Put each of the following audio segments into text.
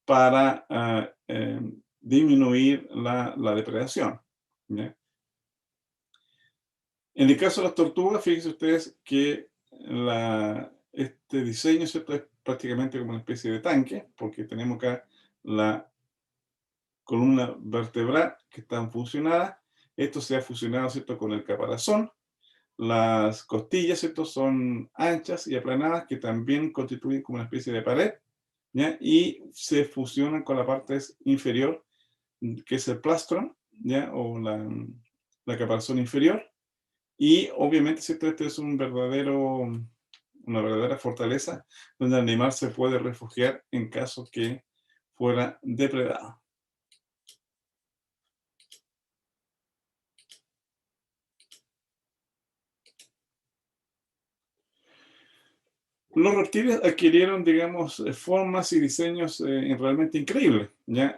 para disminuir la depredación, ¿ya? En el caso de las tortugas, fíjense ustedes que este diseño, ¿cierto? Es prácticamente como una especie de tanque, porque tenemos acá la columna vertebral que están fusionadas. Esto se ha fusionado, ¿cierto? Con el caparazón. Las costillas, ¿cierto? Son anchas y aplanadas, que también constituyen como una especie de pared, ¿ya? Y se fusionan con la parte inferior, que es el plastron, ¿ya? O la caparazón inferior. Y obviamente, ¿cierto? Este es una verdadera fortaleza donde el animal se puede refugiar en caso que fuera depredado. Los reptiles adquirieron, digamos, formas y diseños realmente increíbles, ¿ya?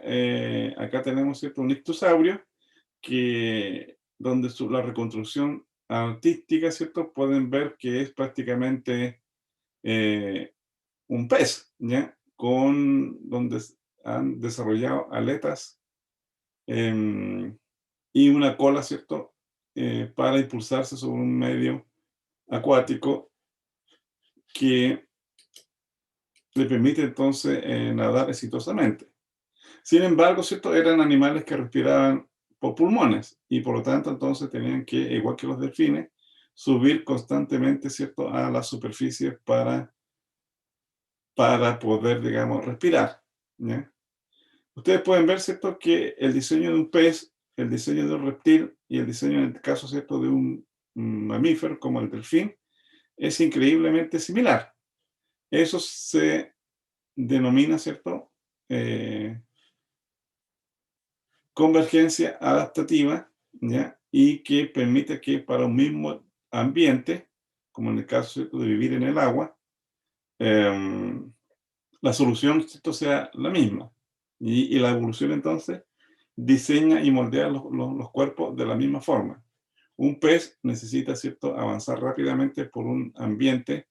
Acá tenemos, ¿cierto? Un ictusaurio donde la reconstrucción artística, ¿cierto? Pueden ver que es prácticamente eh, un pez, ¿ya? Donde han desarrollado aletas em, y una cola, ¿cierto? Para impulsarse sobre un medio acuático que le permite entonces nadar exitosamente. Sin embargo, ¿cierto? Eran animales que respiraban por pulmones y por lo tanto entonces tenían que, igual que los delfines, subir constantemente, ¿cierto? A la superficie para poder, digamos, respirar, ¿ya? Ustedes pueden ver, ¿cierto? Que el diseño de un pez, el diseño de un reptil y el diseño, en el caso, ¿cierto? De un mamífero como el delfín, es increíblemente similar. Eso se denomina, ¿cierto? Convergencia adaptativa, ¿ya? Y que permite que para un mismo ambiente, como en el caso, ¿cierto? De vivir en el agua, em, la solución, ¿cierto? Sea la misma. Y la evolución entonces diseña y moldea los cuerpos de la misma forma. Un pez necesita, ¿cierto? Avanzar rápidamente por un ambiente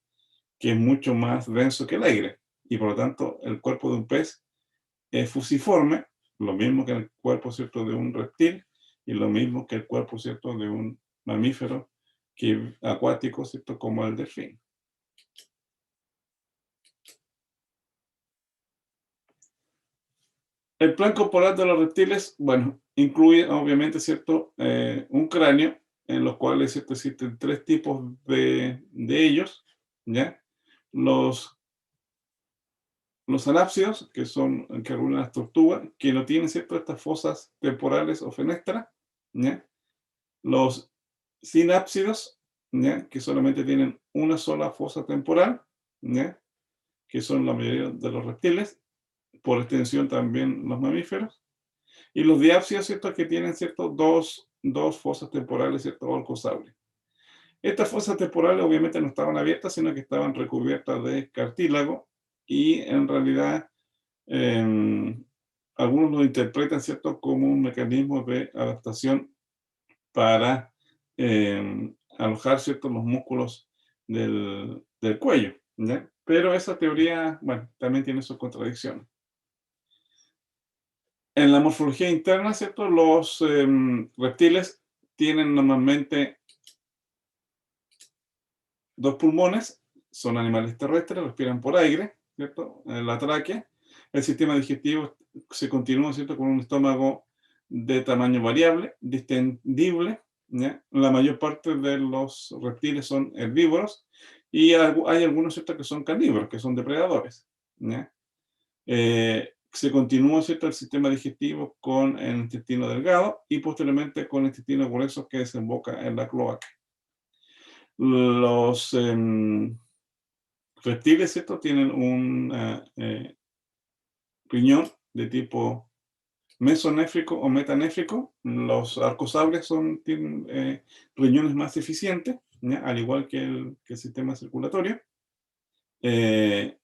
que es mucho más denso que el aire. Y por lo tanto, el cuerpo de un pez es fusiforme, lo mismo que el cuerpo, ¿cierto? De un reptil y lo mismo que el cuerpo, ¿cierto? De un mamífero acuático, ¿cierto? Como el delfín. El plan corporal de los reptiles, bueno, incluye obviamente, ¿cierto? Un cráneo, en los cuales, ¿cierto? Existen tres tipos de ellos, ¿ya? Los, los anápsidos, que regulan las tortugas, que no tienen, ¿cierto? Estas fosas temporales o fenestras, ¿ya? Los sinápsidos, ¿ya? Que solamente tienen una sola fosa temporal, ¿ya? Que son la mayoría de los reptiles, por extensión también los mamíferos. Y los diápsidos, ¿cierto? Que tienen, ¿cierto? Dos fosas temporales, ¿cierto? Olcosables. Estas fosas temporales obviamente no estaban abiertas, sino que estaban recubiertas de cartílago y en realidad eh, algunos lo interpretan, ¿cierto? Como un mecanismo de adaptación para alojar, ¿cierto? Los músculos del cuello, ¿ya? Pero esa teoría, bueno, también tiene sus contradicciones. En la morfología interna, ¿cierto? Los reptiles tienen normalmente dos pulmones, son animales terrestres, respiran por aire, ¿cierto? La tráquea. El sistema digestivo se continúa, ¿cierto? Con un estómago de tamaño variable, distendible, ¿ya? La mayor parte de los reptiles son herbívoros y hay algunos, ¿cierto? Que son carnívoros, que son depredadores, ¿ya? Se continúa, ¿cierto? El sistema digestivo con el intestino delgado y posteriormente con el intestino grueso que desemboca en la cloaca. Los reptiles, ¿cierto? Tienen un riñón de tipo mesonéfrico o metanéfrico. Los arcosaurios tienen riñones más eficientes, ¿ya? Al igual que el sistema circulatorio. Eh,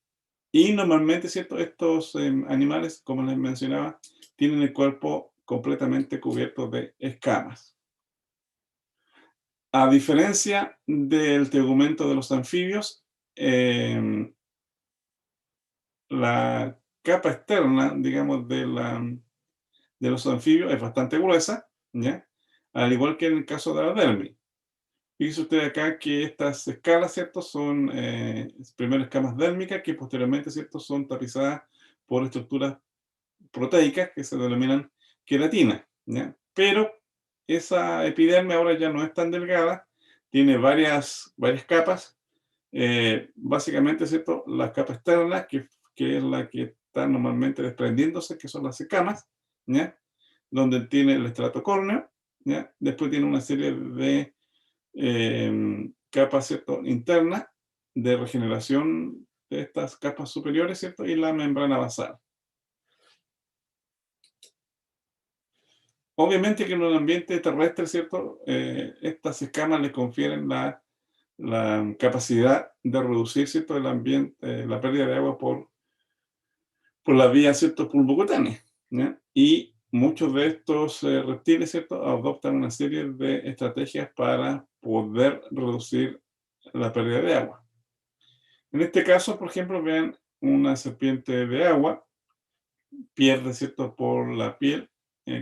y normalmente, ¿cierto? Estos animales, como les mencionaba, tienen el cuerpo completamente cubierto de escamas. A diferencia del tegumento de los anfibios, la capa externa, digamos, de los anfibios es bastante gruesa, ¿ya? Al igual que en el caso de la dermis. Fíjese usted acá que estas escalas, ¿cierto? Son primero escamas dérmicas que posteriormente, ¿cierto? Son tapizadas por estructuras proteicas que se denominan queratina, ¿ya? Pero esa epidermis ahora ya no es tan delgada, tiene varias capas, básicamente, ¿cierto? La capa externa, que es la que está normalmente desprendiéndose, que son las escamas, ¿ya? Donde tiene el estrato córneo, ¿ya? Después tiene una serie de capas, ¿cierto? Internas de regeneración de estas capas superiores, ¿cierto? Y la membrana basal. Obviamente que en un ambiente terrestre, ¿cierto? Estas escamas le confieren la capacidad de reducir, ¿cierto? El ambiente, la pérdida de agua por la vía, ¿cierto? Pulmocutánea, ¿ya? Y muchos de estos reptiles, ¿cierto? Adoptan una serie de estrategias para poder reducir la pérdida de agua. En este caso, por ejemplo, vean una serpiente de agua, pierde, ¿cierto? Por la piel,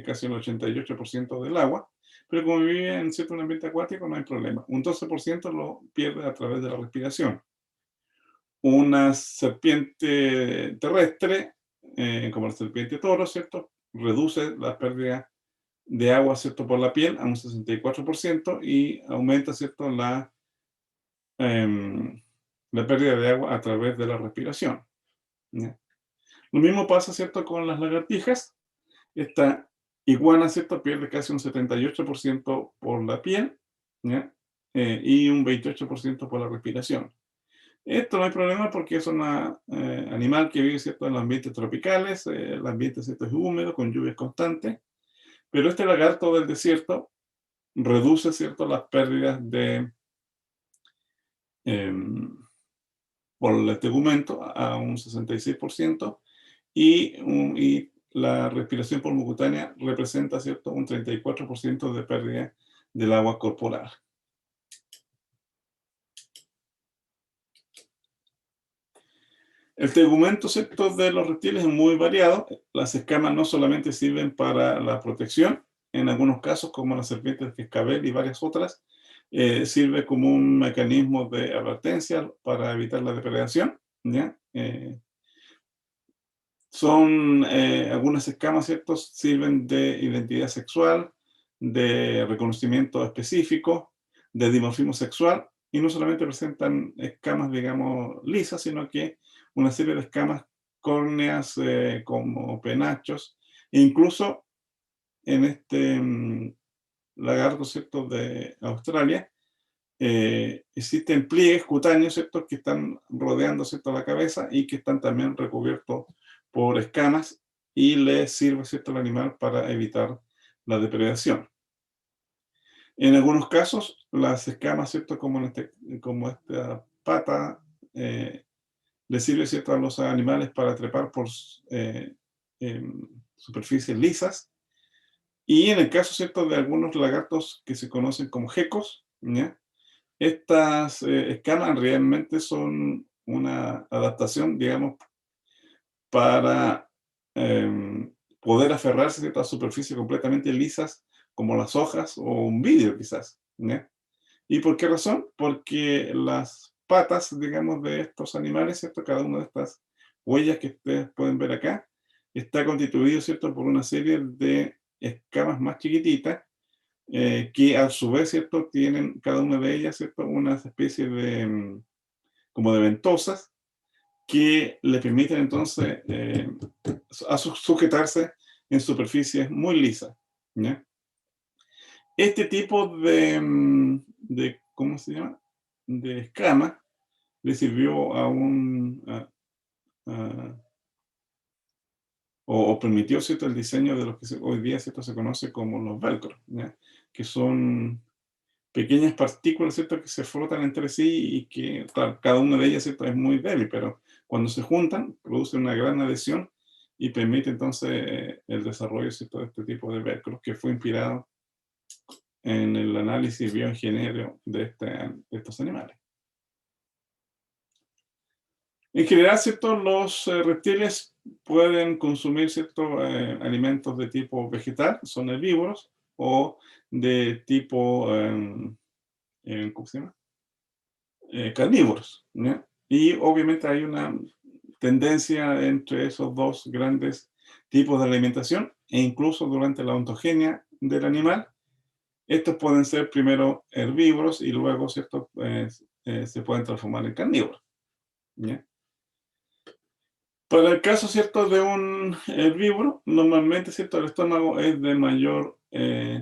casi el 88% del agua, pero como vive en cierto ambiente acuático no hay problema. Un 12% lo pierde a través de la respiración. Una serpiente terrestre, como la serpiente toro, ¿cierto? Reduce la pérdida de agua, ¿cierto? Por la piel a un 64% y aumenta, ¿cierto? Em, la pérdida de agua a través de la respiración, ¿ya? Lo mismo pasa, ¿cierto? Con las lagartijas. Esta iguana, ¿cierto? Pierde casi un 78% por la piel, ¿ya? Y un 28% por la respiración. Esto no hay problema porque es un animal que vive, ¿cierto? En los ambientes tropicales, el ambiente, ¿cierto? Es húmedo, con lluvias constantes, pero este lagarto del desierto reduce, ¿cierto? Las pérdidas em, por el tegumento a un 66% y la respiración pulmocutánea representa, ¿cierto? Un 34% de pérdida del agua corporal. El tegumento, ¿cierto? De los reptiles es muy variado. Las escamas no solamente sirven para la protección, en algunos casos, como la serpiente de cascabel y varias otras, sirve como un mecanismo de advertencia para evitar la depredación, ¿ya? Algunas escamas, ¿cierto? Sirven de identidad sexual, de reconocimiento específico, de dimorfismo sexual, y no solamente presentan escamas, digamos, lisas, sino que una serie de escamas córneas como penachos, e incluso en este lagarto, ¿cierto? De Australia, existen pliegues cutáneos, ¿cierto? Que están rodeando, ¿cierto? La cabeza y que están también recubiertos por escamas y le sirve, ¿cierto? Al animal para evitar la depredación. En algunos casos, las escamas, ¿cierto? Como esta pata, le sirve, ¿cierto? A los animales para trepar por superficies lisas. Y en el caso, ¿cierto? De algunos lagartos que se conocen como gecos, ¿ya? Estas escamas realmente son una adaptación, digamos, para poder aferrarse a ciertas superficies completamente lisas, como las hojas o un vidrio quizás, ¿ya? ¿Y por qué razón? Porque las patas, digamos, de estos animales, ¿cierto? Cada una de estas huellas que ustedes pueden ver acá, está constituido, ¿cierto? Por una serie de escamas más chiquititas que a su vez, ¿cierto? Tienen cada una de ellas, ¿cierto? Una especie de, como de ventosas que le permiten entonces sujetarse en superficies muy lisas, ¿ya? Este tipo ¿cómo se llama? De escama le sirvió a- o permitió, ¿cierto? El diseño de lo que hoy día, ¿cierto? Se conoce como los velcro, ¿ya? Que son pequeñas partículas, ¿cierto? Que se frotan entre sí y que, claro, cada una de ellas, ¿cierto? Es muy débil, pero cuando se juntan, produce una gran adhesión y permite entonces el desarrollo, ¿cierto? De este tipo de velcro que fue inspirado en el análisis bioingenieril de estos animales. En general, ¿cierto? Los reptiles pueden consumir ciertos alimentos de tipo vegetal, son herbívoros, o de tipo, ¿cómo se llama? Carnívoros, ¿ya? Y obviamente hay una tendencia entre esos dos grandes tipos de alimentación, e incluso durante la ontogenia del animal, estos pueden ser primero herbívoros y luego, ¿cierto? Se pueden transformar en carnívoros, ¿ya? Para el caso, ¿cierto? De un herbívoro, normalmente, ¿cierto? El estómago es de mayor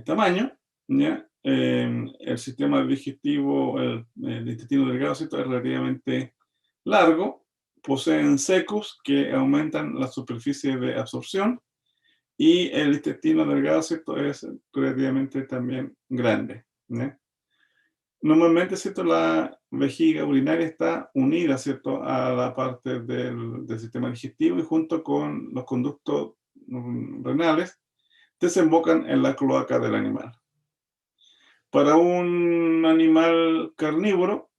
tamaño, ¿ya? El sistema digestivo, el intestino delgado, ¿cierto? Es relativamente largo, poseen secus que aumentan la superficie de absorción y el intestino delgado, ¿cierto? Es relativamente también grande, ¿ya? Normalmente, ¿cierto? La vejiga urinaria está unida, ¿cierto? A la parte del sistema digestivo y junto con los conductos renales desembocan en la cloaca del animal. Para un animal carnívoro,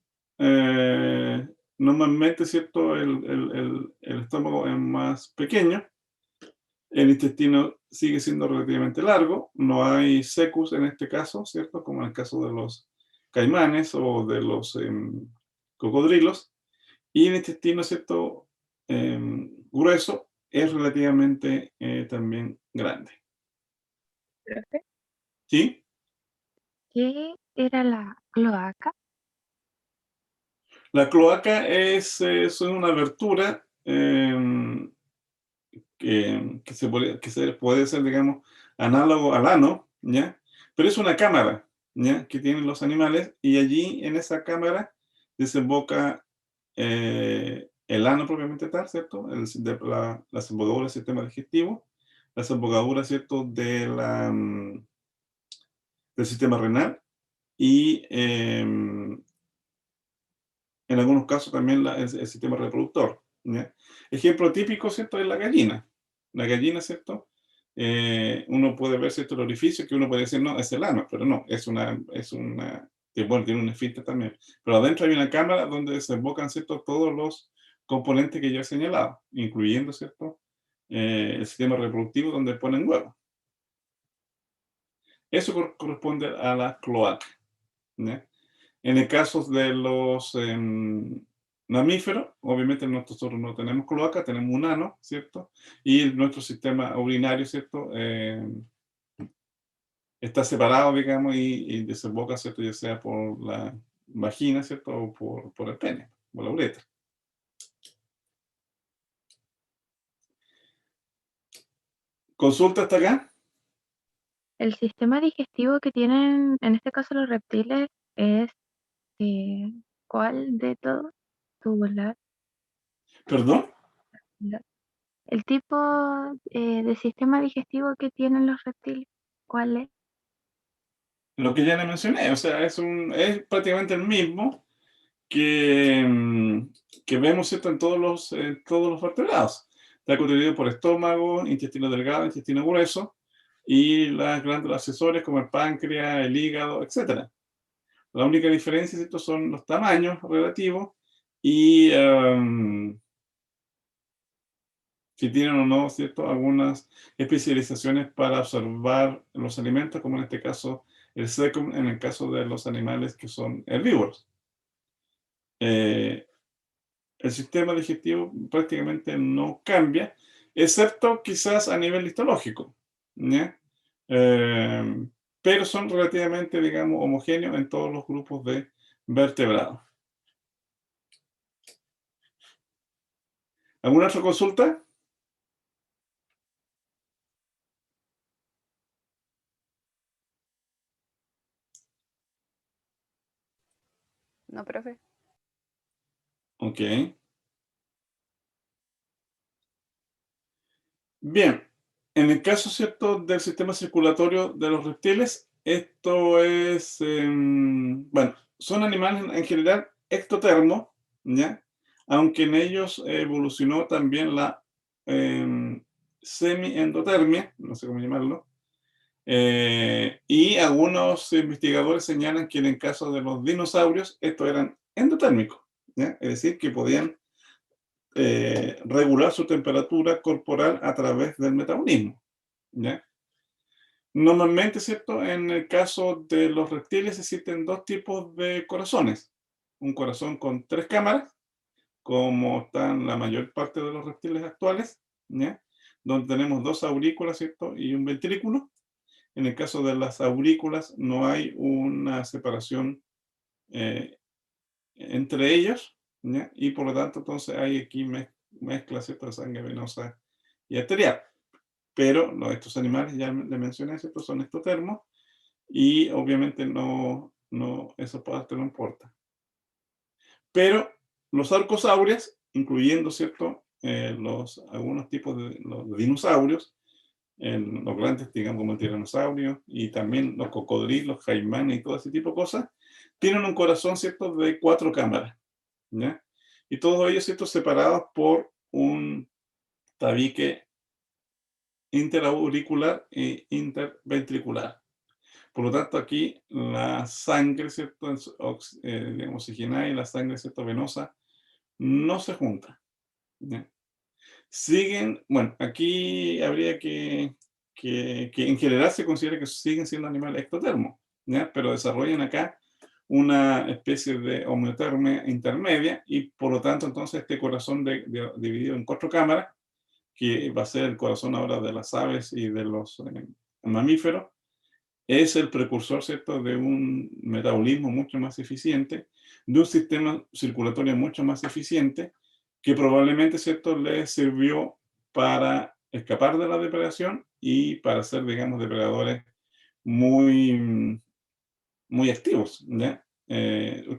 normalmente, ¿cierto? El estómago es más pequeño, el intestino sigue siendo relativamente largo, no hay secus en este caso, ¿cierto? Como en el caso de los caimanes o de los cocodrilos, y el intestino, ¿cierto? Grueso es relativamente también grande. Profe, ¿Sí? ¿qué era la cloaca? La cloaca es una abertura que se puede ser, digamos, análogo al ano, ¿ya? Pero es una cámara, ¿ya? Que tienen los animales y allí en esa cámara desemboca el ano propiamente tal, ¿cierto? La desembocadura del sistema digestivo, la desembocadura, ¿cierto? Del sistema renal y en algunos casos también el sistema reproductor, ¿ya? Ejemplo típico, ¿cierto? Es la gallina. La gallina, ¿cierto? Uno puede ver, ¿cierto? El orificio que uno puede decir, no, es el ano, pero no, que bueno, tiene un esfínter también. Pero adentro hay una cámara donde desembocan, ¿cierto? Todos los componentes que yo he señalado, incluyendo, ¿cierto? El sistema reproductivo donde ponen huevos. Eso corresponde a la cloaca, ¿ya? En el caso de los mamíferos, obviamente nosotros no tenemos cloaca, tenemos un ano, ¿cierto? Y nuestro sistema urinario, ¿cierto? Está separado, digamos, y desemboca, ¿cierto? Ya sea por la vagina, ¿cierto? O por el pene, por la uretra. ¿Consulta hasta acá? El sistema digestivo que tienen, en este caso los reptiles, es eh, ¿cuál de todos? Tubular. ¿Perdón? El tipo de sistema digestivo que tienen los reptiles, ¿cuál es? Lo que ya le mencioné, o sea, es prácticamente el mismo que, que vemos, ¿cierto? En todos los vertebrados. Está constituido por estómago, intestino delgado, intestino grueso y las glándulas accesorias como el páncreas, el hígado, etcétera. La única diferencia, ¿cierto? Son los tamaños relativos y si tienen o no, ¿cierto? Algunas especializaciones para observar los alimentos, como en este caso el secum, en el caso de los animales que son herbívoros. Eh, el sistema digestivo prácticamente no cambia, excepto quizás a nivel histológico, ¿ya? Eh, pero son relativamente, digamos, homogéneos en todos los grupos de vertebrados. ¿Alguna otra consulta? No, profe. Ok. Bien, en el caso, ¿cierto?, del sistema circulatorio de los reptiles, esto es, bueno, son animales en general ectotermos, ¿ya? Aunque en ellos evolucionó también la semi-endotermia, no sé cómo llamarlo, y algunos investigadores señalan que en el caso de los dinosaurios, estos eran endotérmicos, ¿ya? Es decir, que podían regular su temperatura corporal a través del metabolismo, ¿ya? Normalmente, ¿cierto? En el caso de los reptiles existen dos tipos de corazones. Un corazón con 3 cámaras, como están la mayor parte de los reptiles actuales, ¿ya? Donde tenemos 2 aurículas, ¿cierto? Y un ventrículo. En el caso de las aurículas no hay una separación entre ellos, ¿ya? Y por lo tanto, entonces hay aquí mezcla, ¿cierto? De sangre venosa y arterial. Pero estos animales, ya le mencioné, ¿cierto? Son ectotermos y obviamente esa parte no importa. Pero los arcosaurios, incluyendo, ¿cierto? Algunos tipos de los dinosaurios, los grandes, digamos, como el tiranosaurio, y también los cocodrilos, caimanes y todo ese tipo de cosas, tienen un corazón, ¿cierto? De 4 cámaras, ¿ya? Y todos ellos, ¿cierto? Separados por un tabique interauricular e interventricular. Por lo tanto, aquí la sangre, ¿cierto? Digamos, oxigenada y la sangre, ¿cierto? Venosa no se juntan, ¿ya? Siguen, bueno, aquí habría que en general se considera que siguen siendo animales ectotermos, ¿ya? Pero desarrollan acá una especie de homeotermia intermedia y por lo tanto entonces este corazón dividido en 4 cámaras, que va a ser el corazón ahora de las aves y de los mamíferos, es el precursor, ¿cierto?, de un metabolismo mucho más eficiente, de un sistema circulatorio mucho más eficiente, que probablemente, ¿cierto?, les sirvió para escapar de la depredación y para ser, digamos, depredadores muy, muy activos, ¿ya?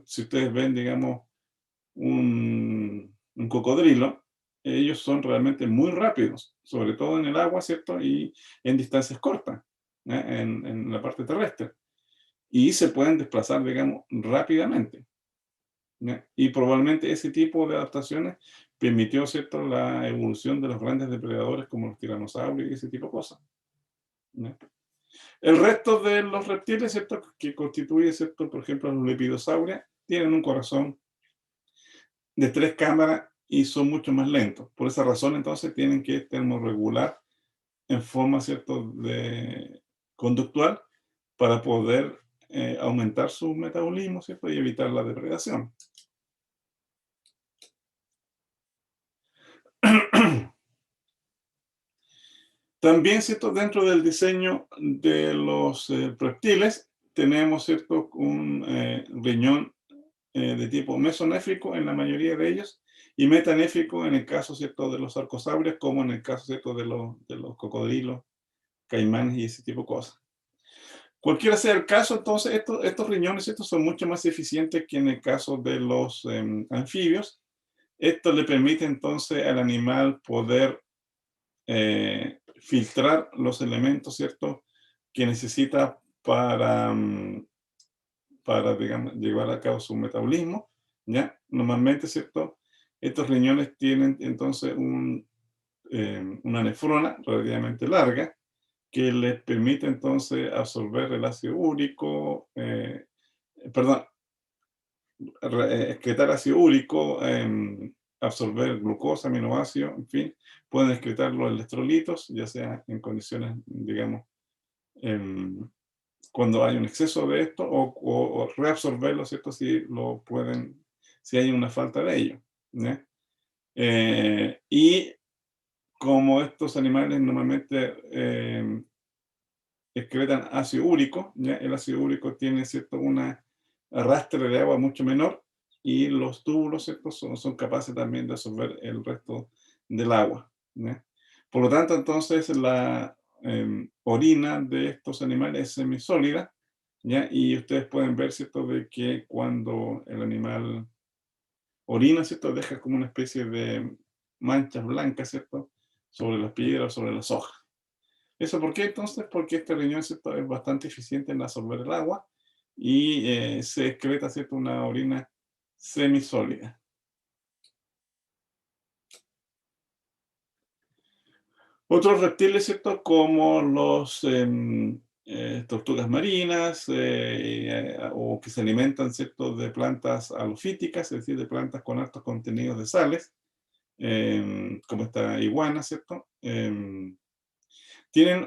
Si ustedes ven, digamos, un cocodrilo, ellos son realmente muy rápidos, sobre todo en el agua, ¿cierto? Y en distancias cortas, en la parte terrestre. Y se pueden desplazar, digamos, rápidamente, ¿ya? Y probablemente ese tipo de adaptaciones permitió, ¿cierto?, la evolución de los grandes depredadores como los tiranosaurios y ese tipo de cosas, ¿ya? El resto de los reptiles, ¿cierto?, que constituye, ¿cierto?, por ejemplo, los lepidosaurios, tienen un corazón de 3 cámaras y son mucho más lentos. Por esa razón, entonces, tienen que termorregular en forma, ¿cierto?, de conductual para poder aumentar su metabolismo, ¿cierto?, y evitar la depredación. También, ¿cierto?, dentro del diseño de los reptiles, tenemos, ¿cierto?, un riñón de tipo mesonéfrico en la mayoría de ellos y metanéfrico en el caso, ¿cierto?, de los arcosaurios, como en el caso, ¿cierto?, de los cocodrilos, caimanes y ese tipo de cosas. Cualquiera sea el caso, entonces estos riñones, ¿cierto?, son mucho más eficientes que en el caso de los anfibios. Esto le permite entonces al animal poder filtrar los elementos, ¿cierto?, que necesita para, digamos, llevar a cabo su metabolismo, ¿ya? Normalmente, ¿cierto?, estos riñones tienen entonces una nefrona relativamente larga que les permite entonces absorber el ácido úrico, perdón, excretar ácido úrico, absorber glucosa, aminoácidos, en fin, pueden excretar los electrolitos, ya sea en condiciones, digamos, cuando hay un exceso de esto, o reabsorberlo, ¿cierto? Si hay una falta de ello, ¿ya? Y como estos animales normalmente excretan ácido úrico, ¿ya? El ácido úrico tiene, ¿cierto?, una arrastre de agua mucho menor y los túbulos, ¿cierto?, son capaces también de absorber el resto del agua, ¿ya? Por lo tanto, entonces, la orina de estos animales es semisólida, ¿ya? Y ustedes pueden ver, ¿cierto?, de que cuando el animal orina, ¿cierto?, deja como una especie de manchas blancas, ¿cierto?, sobre las piedras, sobre las hojas. ¿Eso por qué entonces? Porque este riñón, ¿cierto?, es bastante eficiente en absorber el agua y se excreta, ¿cierto?, una orina semisólida. Otros reptiles, ¿cierto?, como los tortugas marinas o que se alimentan, ¿cierto?, de plantas halofíticas, es decir, de plantas con altos contenidos de sales, como esta iguana, ¿cierto? Tienen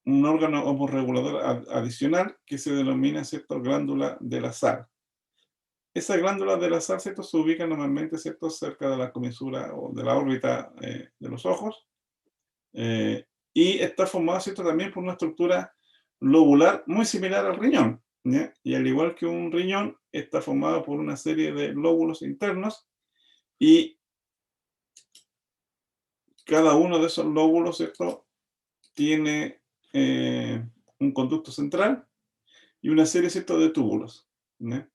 un órgano homorregulador adicional que se denomina, ¿cierto?, glándula de la sal. Esa glándula de la sal, ¿cierto?, se ubica normalmente, ¿cierto?, cerca de la comisura o de la órbita de los ojos, y está formada, ¿cierto?, también por una estructura lobular muy similar al riñón, ¿ya? Y al igual que un riñón, está formado por una serie de lóbulos internos, y cada uno de esos lóbulos, ¿cierto?, tiene un conducto central y una serie, ¿cierto?, de túbulos, ¿ya?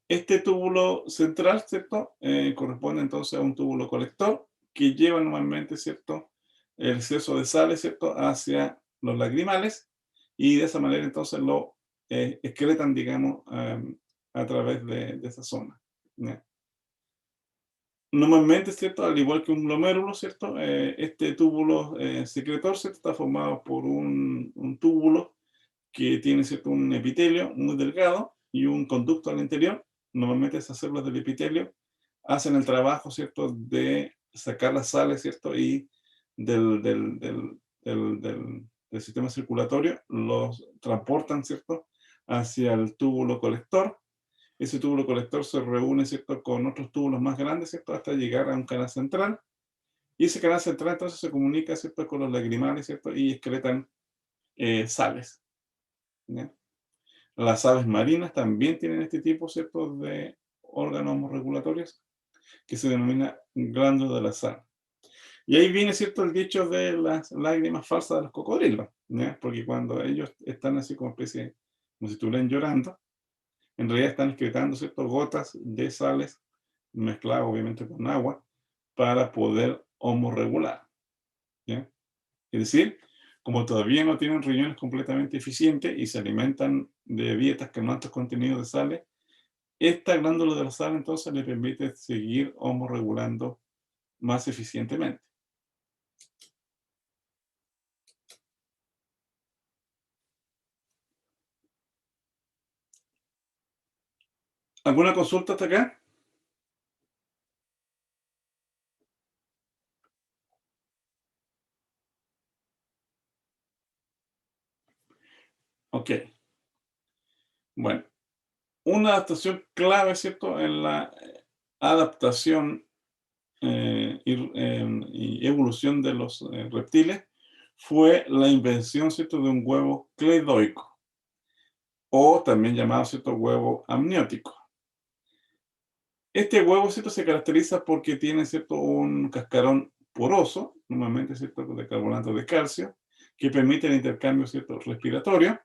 Este túbulo central, ¿cierto?, corresponde entonces a un túbulo colector que lleva normalmente, ¿cierto?, el exceso de sales, ¿cierto?, hacia los lagrimales, y de esa manera entonces lo excretan, digamos, a través de esa zona, ¿ya? Normalmente, ¿cierto?, al igual que un glomérulo, ¿cierto?, este túbulo secretor, ¿cierto?, está formado por un túbulo que tiene, ¿cierto?, un epitelio muy delgado y un conducto al interior. Normalmente esas células del epitelio hacen el trabajo, ¿cierto?, de sacar las sales, ¿cierto?, y del sistema circulatorio, los transportan, ¿cierto?, hacia el túbulo colector. Ese túbulo colector se reúne, ¿cierto?, con otros túbulos más grandes, ¿cierto?, hasta llegar a un canal central. Y ese canal central entonces se comunica, ¿cierto?, con los lagrimales, ¿cierto?, y excretan sales, ¿ya? Las aves marinas también tienen este tipo, ¿cierto?, de órganos regulatorios que se denomina glándula de la sal. Y ahí viene, ¿cierto?, el dicho de las lágrimas falsas de los cocodrilos, ¿ya? Porque cuando ellos están así como especie, como si estuvieran llorando, en realidad están excretando, ¿cierto?, gotas de sales mezcladas obviamente con agua para poder homorregular, ¿ya? Es decir, como todavía no tienen riñones completamente eficientes y se alimentan de dietas con altos contenidos de sales, esta glándula de la sal entonces le permite seguir homorregulando más eficientemente. ¿Alguna consulta hasta acá? Ok. Bueno, una adaptación clave, ¿cierto?, en la adaptación y evolución de los reptiles fue la invención, ¿cierto?, de un huevo cleidoico, o también llamado, ¿cierto?, huevo amniótico. Este huevo, ¿cierto?, se caracteriza porque tiene, ¿cierto?, un cascarón poroso, normalmente, ¿cierto?, de carbonato de calcio, que permite el intercambio, ¿cierto?, respiratorio.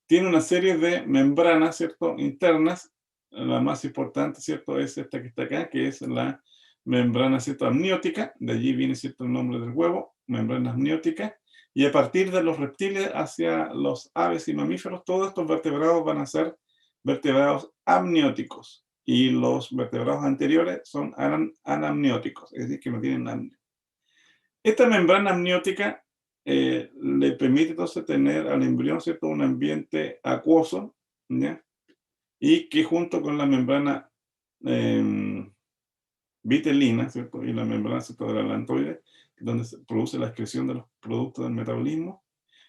Tiene una serie de membranas, ¿cierto?, internas. La más importante, ¿cierto?, es esta que está acá, que es la membrana, ¿cierto?, amniótica. De allí viene, ¿cierto?, el nombre del huevo, membrana amniótica. Y a partir de los reptiles hacia los aves y mamíferos, todos estos vertebrados van a ser vertebrados amnióticos. Y los vertebrados anteriores son anamnióticos, es decir, que no tienen amnio. Esta membrana amniótica le permite entonces tener al embrión, ¿cierto?, un ambiente acuoso, ¿ya? Y que junto con la membrana vitelina, ¿cierto?, y la membrana, ¿cierto?, de la lantoide, donde se produce la excreción de los productos del metabolismo,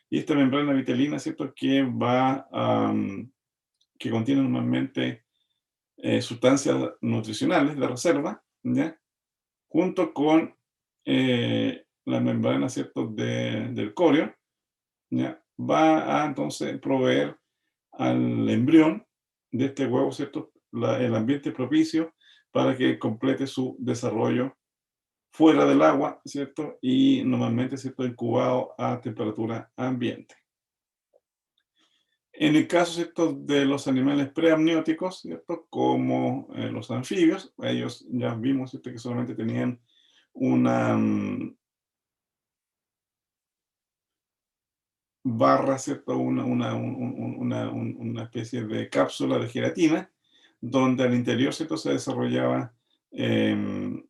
y esta membrana vitelina, ¿cierto?, que contiene normalmente sustancias nutricionales de reserva, ¿ya?, junto con la membrana, ¿cierto?, del corio, ¿ya?, va a entonces proveer al embrión de este huevo, ¿cierto?, el ambiente propicio para que complete su desarrollo fuera del agua, ¿cierto?, y normalmente, ¿cierto?, incubado a temperatura ambiente. En el caso, ¿cierto?, de los animales preamnióticos, ¿cierto?, como los anfibios, ellos ya vimos, ¿cierto?, que solamente tenían una barra, ¿cierto?, una especie de cápsula de gelatina, donde al interior, ¿cierto?, se desarrollaba el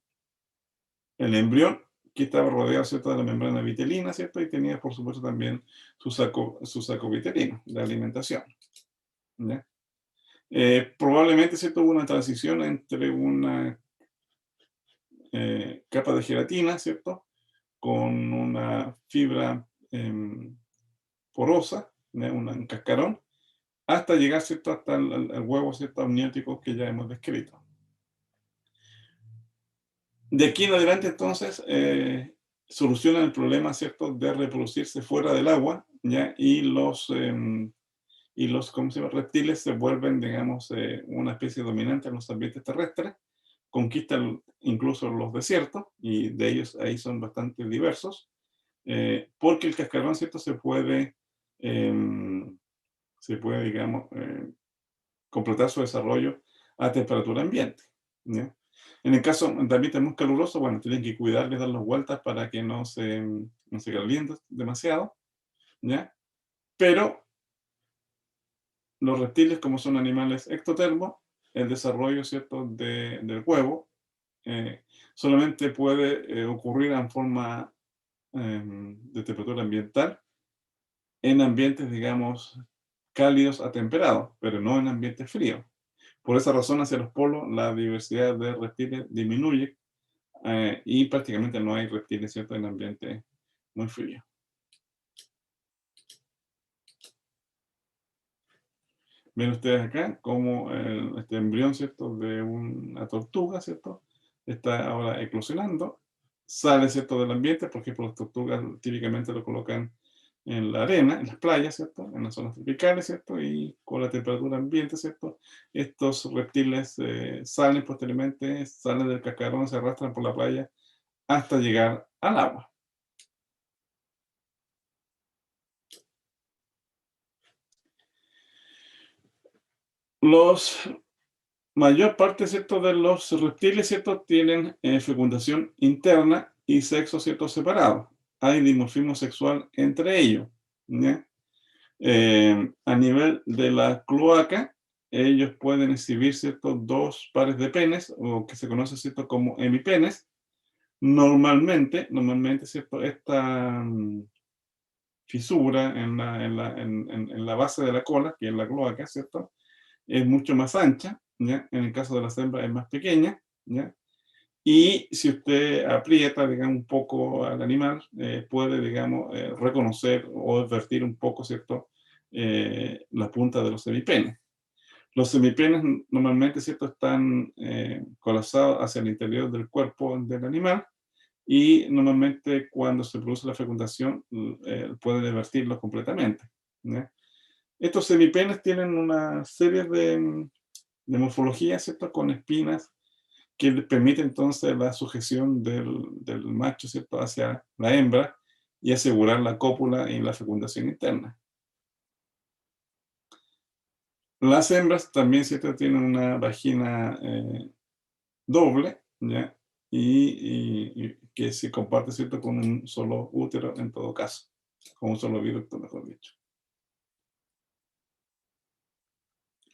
embrión, que estaba rodeado, ¿cierto?, de la membrana vitelina, ¿cierto?, y tenía, por supuesto, también su saco vitelino de alimentación, ¿ya? Probablemente, ¿cierto?, hubo una transición entre una capa de gelatina, ¿cierto?, con una fibra porosa, ¿ya? Un cascarón, hasta llegar, ¿cierto?, hasta el huevo, ¿cierto?, amniótico que ya hemos descrito. De aquí en adelante, entonces, solucionan el problema, ¿cierto?, de reproducirse fuera del agua, ¿ya? ¿Cómo se llama? Reptiles se vuelven, digamos, una especie dominante en los ambientes terrestres, conquistan incluso los desiertos, y de ellos ahí son bastante diversos, porque el cascarón, ¿cierto?, digamos, completar su desarrollo a temperatura ambiente, ¿ya? En el caso de ambientes muy calurosos, bueno, tienen que cuidarles, dar las vueltas para que no se calienten demasiado, ¿ya? Pero los reptiles, como son animales ectotermos, el desarrollo, ¿cierto?, del huevo solamente puede ocurrir en forma de temperatura ambiental en ambientes, digamos, cálidos a temperados, pero no en ambientes fríos. Por esa razón, hacia los polos, la diversidad de reptiles disminuye y prácticamente no hay reptiles, ¿cierto?, en ambientes muy fríos. Ven ustedes acá cómo este embrión, ¿cierto?, de una tortuga, ¿cierto?, está ahora eclosionando, sale, ¿cierto?, del ambiente, por ejemplo, las tortugas típicamente lo colocan en la arena, en las playas, ¿cierto?, en las zonas tropicales, ¿cierto?, y con la temperatura ambiente, ¿cierto?, estos reptiles salen posteriormente, salen del cascarón, se arrastran por la playa hasta llegar al agua. Los mayor parte, ¿cierto?, de los reptiles, ¿cierto?, tienen fecundación interna y sexo, ¿cierto?, separado. Hay dimorfismo sexual entre ellos, ¿ya? A nivel de la cloaca, ellos pueden exhibir, ¿cierto?, dos pares de penes, o que se conoce, ¿cierto?, como hemipenes. Normalmente, ¿cierto?, esta fisura en la base de la cola, que es la cloaca, ¿cierto?, es mucho más ancha, ¿ya? En el caso de las hembras es más pequeña, ¿ya? Y si usted aprieta, digamos, un poco al animal, puede, digamos, reconocer o advertir un poco, ¿cierto?, la punta de los semipenes. Los semipenes normalmente, ¿cierto?, están colapsados hacia el interior del cuerpo del animal, y normalmente cuando se produce la fecundación puede advertirlos completamente, ¿ya? Estos semipenes tienen una serie de morfología, ¿cierto?, con espinas que le permite entonces la sujeción del macho, ¿cierto?, hacia la hembra y asegurar la cópula y la fecundación interna. Las hembras también, ¿cierto?, tienen una vagina doble, ¿ya? Y que se comparte, ¿cierto?, con un solo útero en todo caso, con un solo viructo, mejor dicho.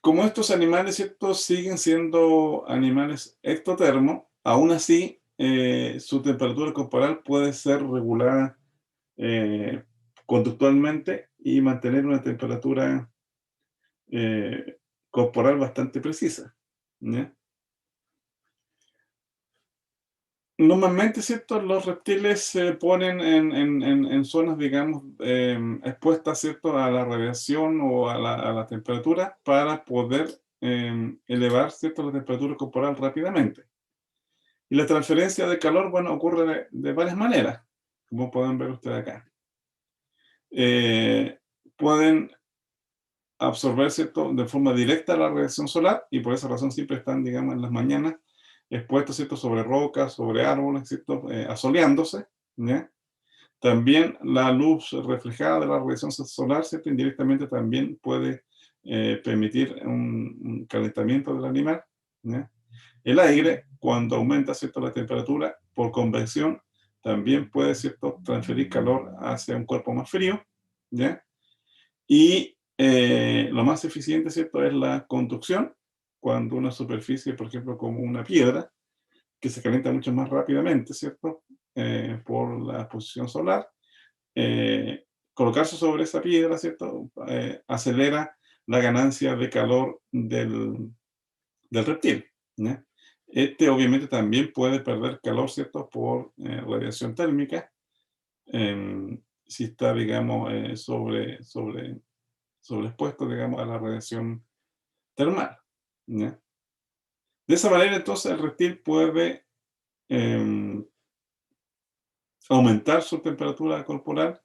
Como estos animales, ¿cierto?, siguen siendo animales ectotermos, aún así su temperatura corporal puede ser regulada conductualmente y mantener una temperatura corporal bastante precisa, ¿ya? Normalmente, ¿cierto?, los reptiles se ponen en zonas, digamos, expuestas, ¿cierto?, a la radiación o a la temperatura para poder elevar, ¿cierto?, la temperatura corporal rápidamente. Y la transferencia de calor, bueno, ocurre de varias maneras, como pueden ver ustedes acá. Pueden absorber, ¿cierto?, de forma directa la radiación solar, y por esa razón siempre están, digamos, en las mañanas expuestos, ¿cierto?, sobre rocas, sobre árboles, ¿cierto?, asoleándose, ¿ya? También la luz reflejada de la radiación solar, ¿cierto?, indirectamente también puede permitir un calentamiento del animal, ¿ya? El aire, cuando aumenta, ¿cierto?, la temperatura, por convección, también puede, ¿cierto?, transferir calor hacia un cuerpo más frío, ¿ya? Y lo más eficiente, ¿cierto?, es la conducción, cuando una superficie, por ejemplo, como una piedra, que se calienta mucho más rápidamente, ¿cierto?, por la exposición solar, colocarse sobre esa piedra, ¿cierto?, acelera la ganancia de calor del reptil, ¿ya? Este obviamente también puede perder calor, ¿cierto? Por radiación térmica, si está, digamos, sobreexpuesto, digamos, a la radiación termal, ¿ya? De esa manera, entonces, el reptil puede aumentar su temperatura corporal,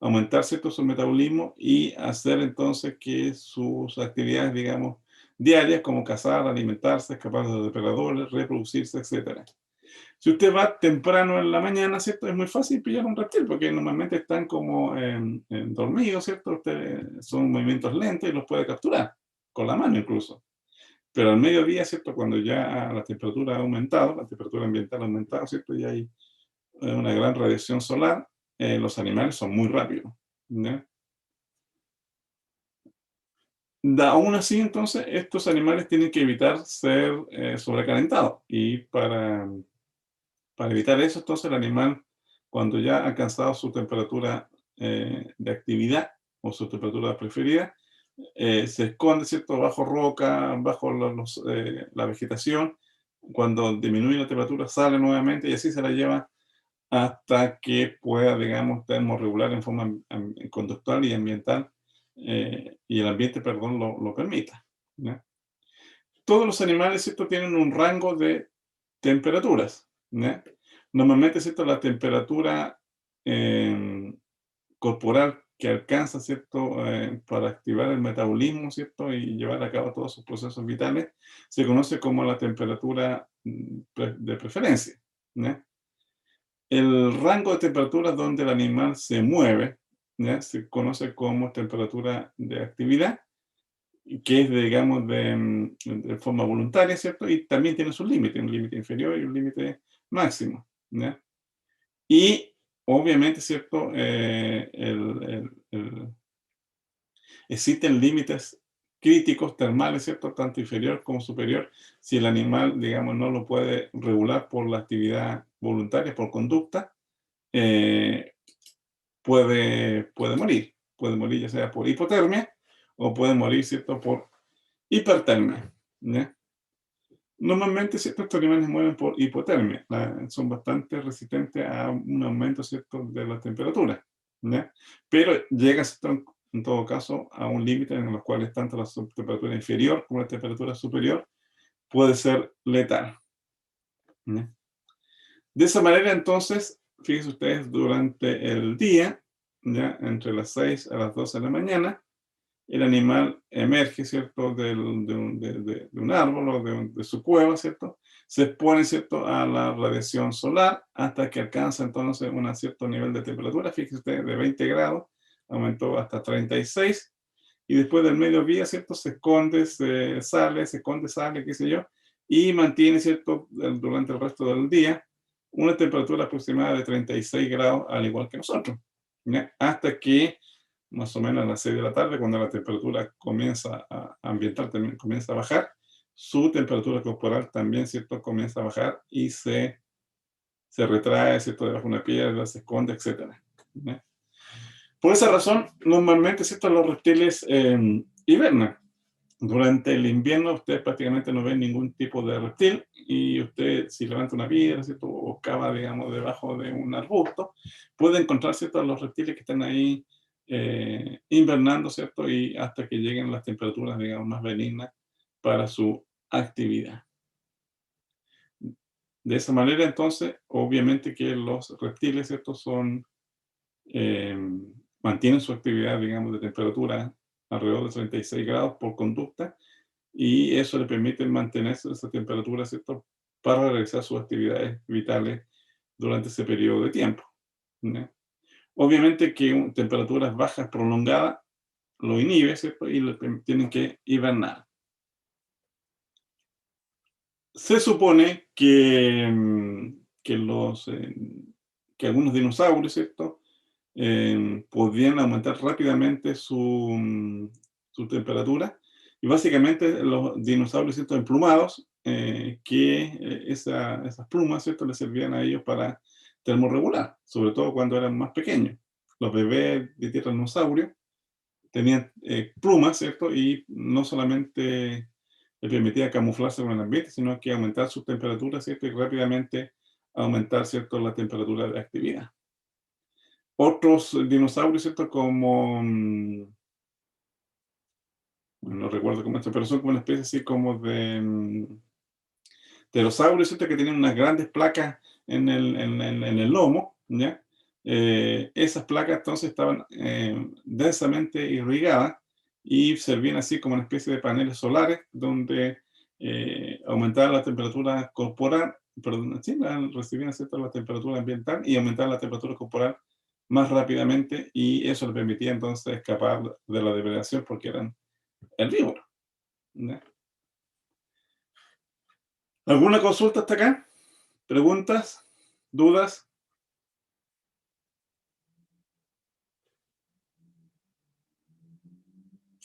aumentar, ¿cierto?, su metabolismo y hacer entonces que sus actividades, digamos, diarias, como cazar, alimentarse, escapar de los depredadores, reproducirse, etc. Si usted va temprano en la mañana, ¿cierto? Es muy fácil pillar un reptil porque normalmente están como dormidos, ¿cierto? Son movimientos lentos y los puede capturar, con la mano incluso. Pero al mediodía, ¿cierto? Cuando ya la temperatura ha aumentado, la temperatura ambiental ha aumentado, ¿cierto? Y hay una gran radiación solar, los animales son muy rápidos, ¿ya? Aún así, entonces, estos animales tienen que evitar ser sobrecalentados. Y para evitar eso, entonces, el animal, cuando ya ha alcanzado su temperatura de actividad o su temperatura preferida, se esconde, ¿cierto?, bajo roca, bajo la vegetación. Cuando disminuye la temperatura, sale nuevamente y así se la lleva hasta que pueda, digamos, termorregular en forma conductual y ambiental, y el ambiente, perdón, lo permita, ¿ya? Todos los animales, ¿cierto?, tienen un rango de temperaturas, ¿ya? Normalmente, ¿cierto?, la temperatura corporal que alcanza, ¿cierto?, para activar el metabolismo, ¿cierto?, y llevar a cabo todos sus procesos vitales, se conoce como la temperatura de preferencia, ¿ya? El rango de temperaturas donde el animal se mueve, ¿ya?, se conoce como temperatura de actividad, que es, digamos, de forma voluntaria, ¿cierto? Y también tiene sus límites, un límite inferior y un límite máximo, ¿ya? Y obviamente, ¿cierto? Existen límites críticos termales, ¿cierto? Tanto inferior como superior, si el animal, digamos, no lo puede regular por la actividad voluntaria, por conducta, eh, puede morir. Puede morir ya sea por hipotermia o puede morir, ¿cierto?, por hipertermia, ¿ya? Normalmente, ¿cierto?, estos animales mueren por hipotermia. Son bastante resistentes a un aumento, ¿cierto?, de la temperatura, ¿ya? Pero llega, ¿cierto?, en todo caso, a un límite en los cuales tanto la temperatura inferior como la temperatura superior puede ser letal, ¿ya? De esa manera, entonces, fíjense ustedes, durante el día, ya entre las 6 a las 12 de la mañana, el animal emerge, ¿cierto?, de un árbol o de su cueva, ¿cierto? Se expone, ¿cierto?, a la radiación solar hasta que alcanza entonces un cierto nivel de temperatura, fíjense ustedes, de 20 grados, aumentó hasta 36, y después del mediodía, ¿cierto?, se esconde, se esconde, sale, qué sé yo, y mantiene, ¿cierto?, durante el resto del día una temperatura aproximada de 36 grados, al igual que nosotros, ¿ya? Hasta que más o menos a las 6 de la tarde, cuando la temperatura comienza ambiental también comienza a bajar, su temperatura corporal también, ¿cierto?, comienza a bajar y se retrae, ¿cierto?, debajo de una piedra, se esconde, etcétera, ¿ya? Por esa razón, normalmente, ¿cierto?, los reptiles hibernan. Durante el invierno usted prácticamente no ve ningún tipo de reptil y usted si levanta una piedra, ¿cierto?, o cava, digamos, debajo de un arbusto, puede encontrar, ¿cierto?, los reptiles que están ahí invernando, ¿cierto?, y hasta que lleguen las temperaturas, digamos, más benignas para su actividad. De esa manera, entonces, obviamente que los reptiles, ¿cierto?, eh, mantienen su actividad, digamos, de temperatura alrededor de 36 grados por conducta, y eso le permite mantenerse esa temperatura, ¿cierto?, para realizar sus actividades vitales durante ese periodo de tiempo, ¿ya? Obviamente que temperaturas bajas prolongadas lo inhibe, ¿cierto? Y tienen que hibernar. Se supone que algunos dinosaurios, ¿cierto?, podían aumentar rápidamente su temperatura, y básicamente los dinosaurios, ¿cierto?, emplumados, esas plumas, ¿cierto?, les servían a ellos para termorregular, sobre todo cuando eran más pequeños. Los bebés de tiranosaurio tenían plumas, ¿cierto? Y no solamente le permitía camuflarse con el ambiente, sino que aumentar su temperatura, ¿cierto? Y rápidamente aumentar, ¿cierto? La temperatura de actividad. Otros dinosaurios, ¿cierto? Como, no recuerdo cómo es, pero son como una especie así como de pterosaurios, ¿cierto? Que tienen unas grandes placas en el lomo, ¿ya? Esas placas entonces estaban densamente irrigadas y servían así como una especie de paneles solares donde aumentaban la temperatura corporal, perdón, sí, recibían, ¿cierto? La temperatura ambiental y aumentaban la temperatura corporal más rápidamente, y eso le permitía entonces escapar de la depredación porque eran herbívoros, ¿ya? ¿Alguna consulta hasta acá? ¿Preguntas? ¿Dudas?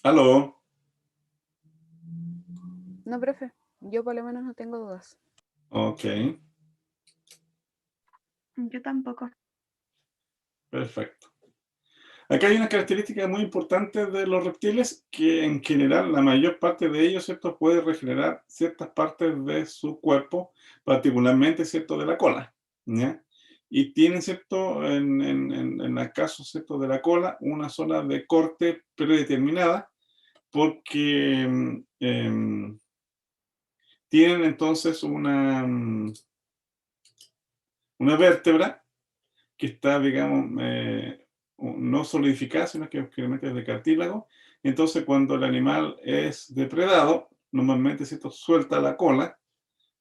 ¿Aló? No, profe. Yo por lo menos no tengo dudas. Ok, Yo tampoco. perfecto. Acá hay una característica muy importante de los reptiles, que en general la mayor parte de ellos, ¿cierto?, puede regenerar ciertas partes de su cuerpo, particularmente, ¿cierto?, de la cola, ¿ya? Y tienen, ¿cierto?, en el caso, ¿cierto?, de la cola, una zona de corte predeterminada, porque tienen entonces una vértebra que está, digamos, no solidificada, sino que generalmente es de cartílago. Entonces, cuando el animal es depredado, normalmente, ¿cierto?, suelta la cola,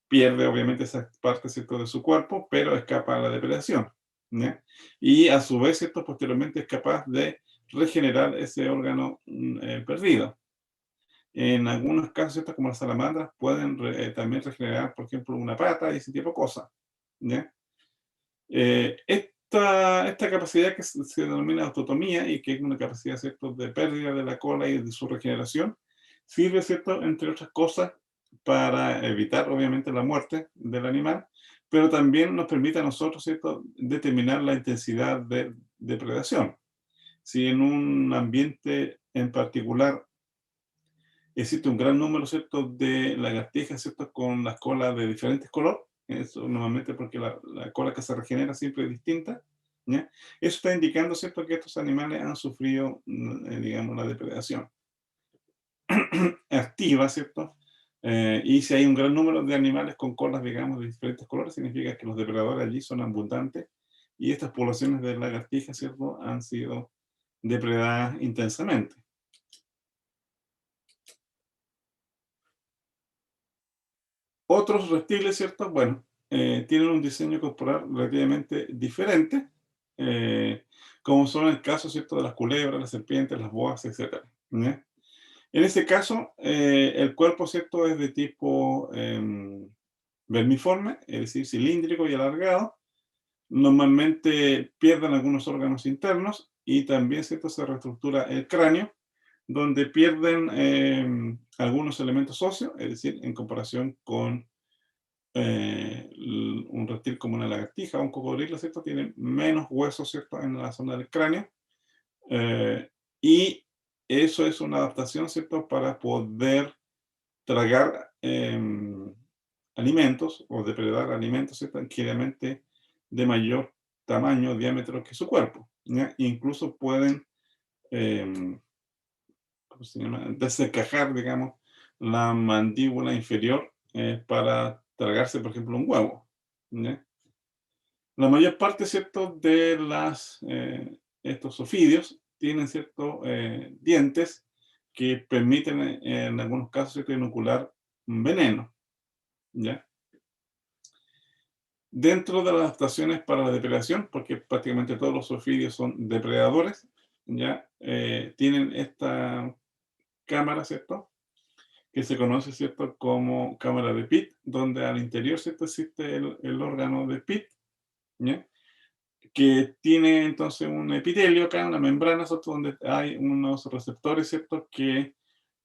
pierde obviamente esa parte, ¿cierto?, de su cuerpo, pero escapa a la depredación, ¿ya? Y a su vez, ¿cierto?, posteriormente es capaz de regenerar ese órgano perdido. En algunos casos, ¿cierto?, como las salamandras, pueden también regenerar, por ejemplo, una pata y ese tipo de cosas, ¿ya? Esta capacidad que se denomina autotomía, y que es una capacidad, ¿cierto?, de pérdida de la cola y de su regeneración, sirve, ¿cierto?, entre otras cosas, para evitar obviamente la muerte del animal, pero también nos permite a nosotros, ¿cierto?, determinar la intensidad de depredación. Si en un ambiente en particular existe un gran número, ¿cierto?, de lagartijas, ¿cierto?, con las colas de diferentes colores. Eso normalmente porque la cola que se regenera siempre es distinta, ¿ya? Eso está indicando, ¿cierto?, que estos animales han sufrido, digamos, la depredación activa, ¿cierto? Y si hay un gran número de animales con colas, digamos, de diferentes colores, significa que los depredadores allí son abundantes, y estas poblaciones de lagartijas, ¿cierto?, han sido depredadas intensamente. Otros reptiles, ¿cierto? Bueno, tienen un diseño corporal relativamente diferente, como son el caso, ¿cierto?, de las culebras, las serpientes, las boas, etcétera, ¿ya? En este caso, el cuerpo, ¿cierto?, es de tipo vermiforme, es decir, cilíndrico y alargado. Normalmente pierden algunos órganos internos, y también, ¿cierto?, se reestructura el cráneo, donde pierden algunos elementos óseos, es decir, en comparación con un reptil como una lagartija o un cocodrilo, ¿cierto?, tiene menos huesos, ¿cierto?, en la zona del cráneo, y eso es una adaptación, ¿cierto?, para poder tragar alimentos o depredar alimentos, ¿cierto?, adquiridamente de mayor tamaño, diámetro que su cuerpo, ¿ya? Incluso pueden, ¿cómo se llama?, desencajar, digamos, la mandíbula inferior para tragarse, por ejemplo, un huevo, ¿ya? La mayor parte, ¿cierto?, de estos ofidios tienen, ¿cierto?, dientes que permiten, en algunos casos, ¿cierto?, inocular un veneno, ¿ya? Dentro de las adaptaciones para la depredación, porque prácticamente todos los ofidios son depredadores, ¿ya? Tienen esta cámara, ¿cierto?, que se conoce, ¿cierto?, como cámara de Pitt, donde al interior, ¿cierto?, existe el órgano de Pitt, ¿ya?, que tiene entonces un epitelio acá, una membrana, ¿cierto?, donde hay unos receptores, ¿cierto?, que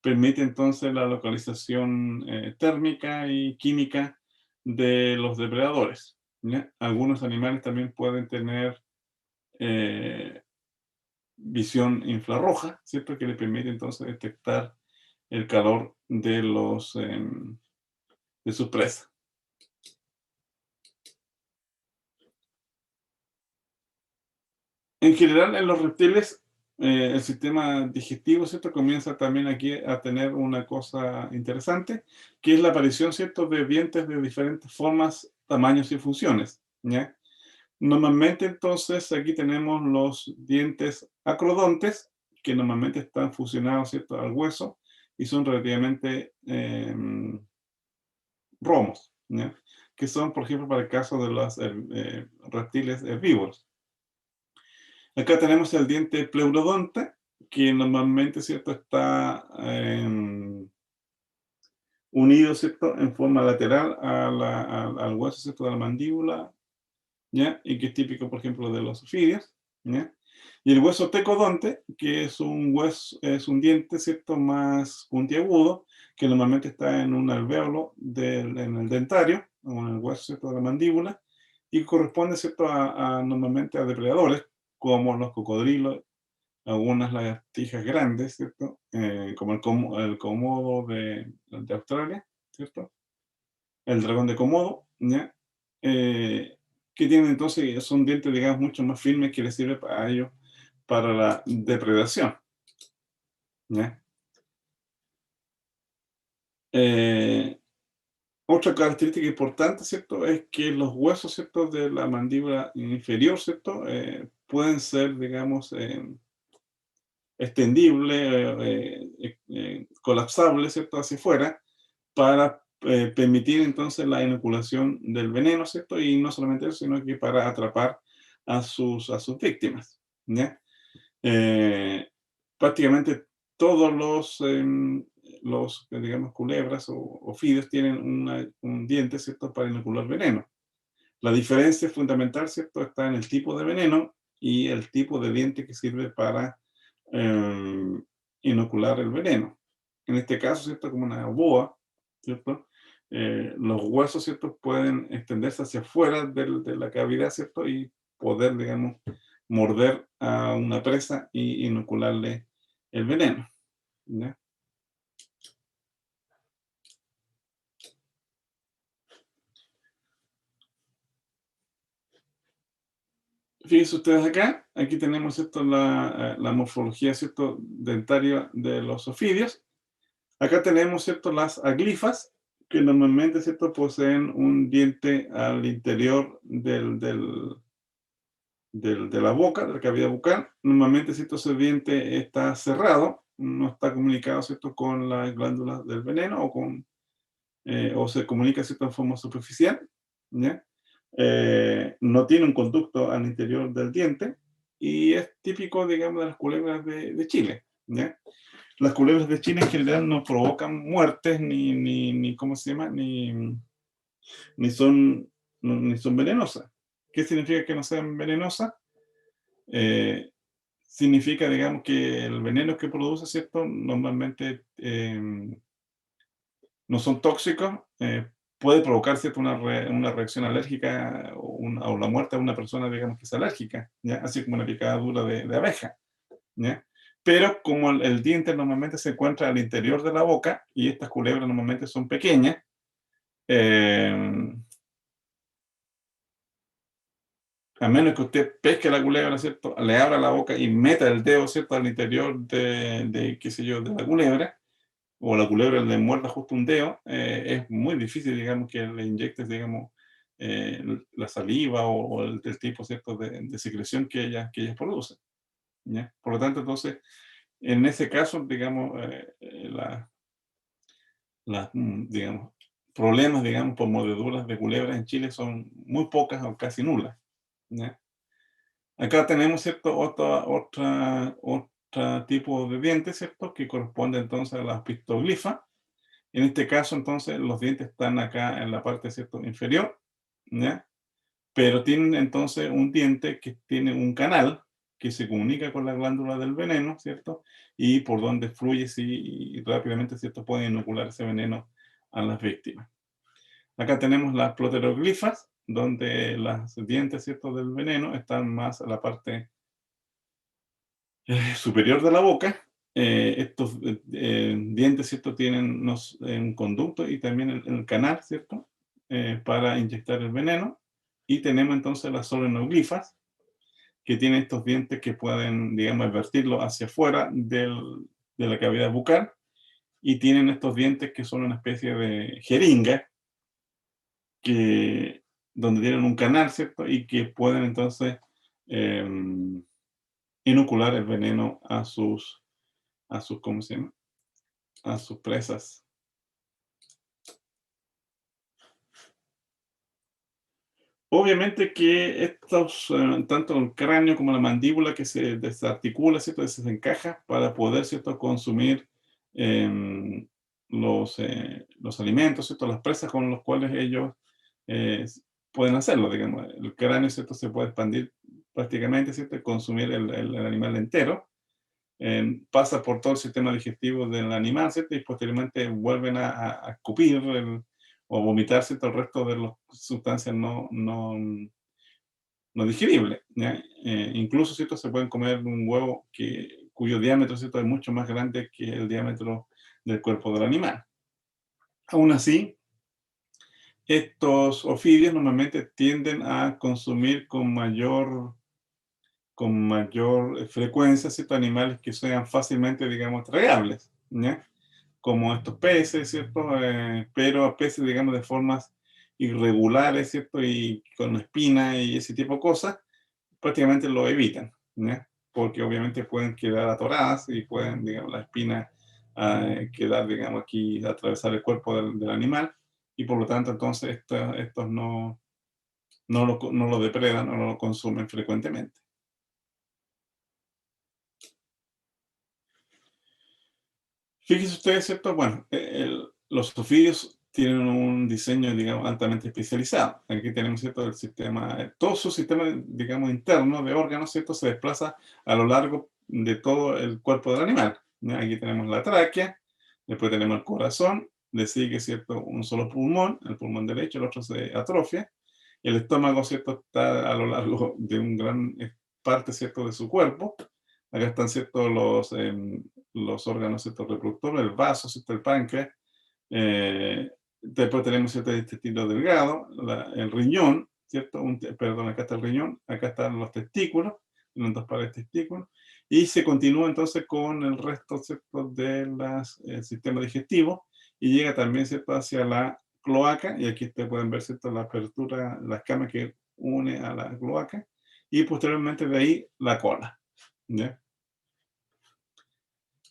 permite entonces la localización térmica y química de los depredadores, ¿ya? Algunos animales también pueden tener visión infrarroja, ¿cierto? Que le permite entonces detectar el calor de de su presa. En general, en los reptiles, el sistema digestivo, ¿cierto? Comienza también aquí a tener una cosa interesante, que es la aparición, ¿cierto?, de dientes de diferentes formas, tamaños y funciones, ¿ya? Normalmente, entonces, aquí tenemos los dientes acrodontes, que normalmente están fusionados, ¿cierto?, al hueso y son relativamente romos, ¿ya? Que son, por ejemplo, para el caso de los reptiles herbívoros. Acá tenemos el diente pleurodonte, que normalmente, ¿cierto?, está unido, ¿cierto?, en forma lateral al hueso, ¿cierto?, de la mandíbula, ¿ya? Y que es típico, por ejemplo, de los ofidios, ¿ya? Y el hueso tecodonte, que es un hueso, es un diente, ¿cierto?, más puntiagudo, que normalmente está en un alvéolo en el dentario, o en el hueso, ¿cierto?, de la mandíbula, y corresponde, ¿cierto?, normalmente a depredadores, como los cocodrilos, algunas lagartijas grandes, ¿cierto? Como el comodo de Australia, ¿cierto? El dragón de Komodo, ¿ya? Que tienen entonces, son dientes, digamos, mucho más firmes que les sirve para ellos para la depredación, ¿ya? Eh, Otra característica importante, ¿cierto? Es que los huesos, ¿cierto?, de la mandíbula inferior, ¿cierto? Pueden ser, digamos, extendible, colapsable, ¿cierto?, hacia afuera, para permitir entonces la inoculación del veneno, ¿cierto? Y no solamente eso, sino que para atrapar a sus víctimas, ¿ya? Eh, Prácticamente todos digamos, culebras o ofidios tienen un diente, ¿cierto?, para inocular veneno. La diferencia fundamental, ¿cierto?, está en el tipo de veneno y el tipo de diente que sirve para eh, inocular el veneno. En este caso, ¿cierto?, como una boa, ¿cierto? Los huesos, ¿cierto?, pueden extenderse hacia afuera de la cavidad, ¿cierto? Y poder, digamos, morder a una presa y inocularle el veneno, ¿ya? Fíjense ustedes acá, aquí tenemos, ¿cierto?, la morfología, ¿cierto?, dentaria de los ofidios. Acá tenemos, ¿cierto?, las aglifas, que normalmente, ¿cierto?, poseen un diente al interior de la boca, de la cavidad bucal. Normalmente, ¿cierto?, ese diente está cerrado, no está comunicado, ¿cierto?, con las glándulas del veneno o se comunica, ¿cierto?, en forma superficial, ¿ya? No tiene un conducto al interior del diente y es típico, digamos, de las culebras de Chile, ¿ya? Las culebras de Chile en general no provocan muertes ni ¿cómo se llama? Ni son, ni son venenosas. ¿Qué significa que no sean venenosas? Eh, Significa, digamos, que el veneno que produce, ¿cierto? Normalmente no son tóxicos, puede provocar, ¿cierto?, una reacción alérgica o la muerte de una persona, digamos, que es alérgica, ¿ya? Así como una picadura de abeja, ¿ya? Pero como el diente normalmente se encuentra al interior de la boca y estas culebras normalmente son pequeñas, eh, a menos que usted pesque la culebra, ¿cierto?, le abra la boca y meta el dedo, ¿cierto?, al interior qué sé yo, de la culebra, o la culebra le muerda justo un dedo, es muy difícil, digamos, que le inyectes, digamos, la saliva o el tipo, ¿cierto?, de secreción que ellas producen, ¿ya? Por lo tanto, entonces, en ese caso, digamos, digamos, problemas, digamos, por mordeduras de culebras en Chile son muy pocas o casi nulas, ¿ya? Acá tenemos, ¿cierto?, otra tipo de dientes, ¿cierto?, que corresponde entonces a las pistoglifas. En este caso, entonces, los dientes están acá en la parte, ¿cierto?, inferior, ¿ya? Pero tienen entonces un diente que tiene un canal que se comunica con la glándula del veneno, ¿cierto? Y por donde fluye, sí, y rápidamente, ¿cierto?, pueden inocular ese veneno a las víctimas. Acá tenemos las ploteroglifas, donde los dientes, ¿cierto?, del veneno están más a la parte superior de la boca. Estos dientes, ¿cierto? Tienen un conducto y también el canal, ¿cierto? Para inyectar el veneno. Y tenemos entonces las solenoglifas, que tienen estos dientes que pueden, digamos, vertirlo hacia afuera de la cavidad bucal, y tienen estos dientes que son una especie de jeringa, donde tienen un canal, ¿cierto? Y que pueden entonces inocular el veneno ¿cómo se llama? A sus presas. Obviamente que tanto el cráneo como la mandíbula que se desarticula, ¿cierto? Se desencaja para poder, ¿cierto? Consumir em, los alimentos, ¿cierto? Las presas con los cuales ellos eh, pueden hacerlo, digamos. El cráneo, ¿cierto? Se puede expandir prácticamente, ¿cierto? Y consumir el animal entero. Pasa por todo el sistema digestivo del animal, ¿cierto? Y posteriormente vuelven a escupir o vomitar, ¿cierto? El resto de las sustancias no digeribles, ¿ya? Incluso, ¿cierto? Se pueden comer un huevo cuyo diámetro, ¿cierto? Es mucho más grande que el diámetro del cuerpo del animal. Aún así, estos ofidios normalmente tienden a consumir con mayor frecuencia, ¿cierto? Animales que sean fácilmente, digamos, tragables, ¿ya? Como estos peces, ¿cierto? Pero a peces, digamos, de formas irregulares, ¿cierto? Y con espina y ese tipo de cosas, prácticamente lo evitan, ¿ya? Porque obviamente pueden quedar atoradas y pueden, digamos, la espina quedar, digamos, aquí, atravesar el cuerpo del animal, y por lo tanto, entonces, estos no lo depredan o no lo consumen frecuentemente. Fíjense ustedes, ¿cierto? Bueno, los ofidios tienen un diseño, digamos, altamente especializado. Aquí tenemos, ¿cierto? El sistema, todo su sistema, digamos, interno de órganos, ¿cierto? Se desplaza a lo largo de todo el cuerpo del animal, ¿ya? Aquí tenemos la tráquea, después tenemos el corazón, le sigue, ¿cierto? Un solo pulmón, el pulmón derecho, el otro se atrofia. El estómago, ¿cierto? Está a lo largo de un gran parte, ¿cierto? De su cuerpo. Acá están, ¿cierto? Los órganos, ¿cierto? Reproductores, el vaso, ¿cierto? El páncreas. Después tenemos, ¿cierto? El intestino delgado, el riñón, ¿cierto? Perdón, acá está el riñón, acá están los testículos, tienen dos pares de testículos, y se continúa entonces con el resto, ¿cierto? Del sistema digestivo, y llega también, ¿cierto? Hacia la cloaca, y aquí ustedes pueden ver, ¿cierto? La apertura, la escama que une a la cloaca, y posteriormente de ahí la cola, ¿ya?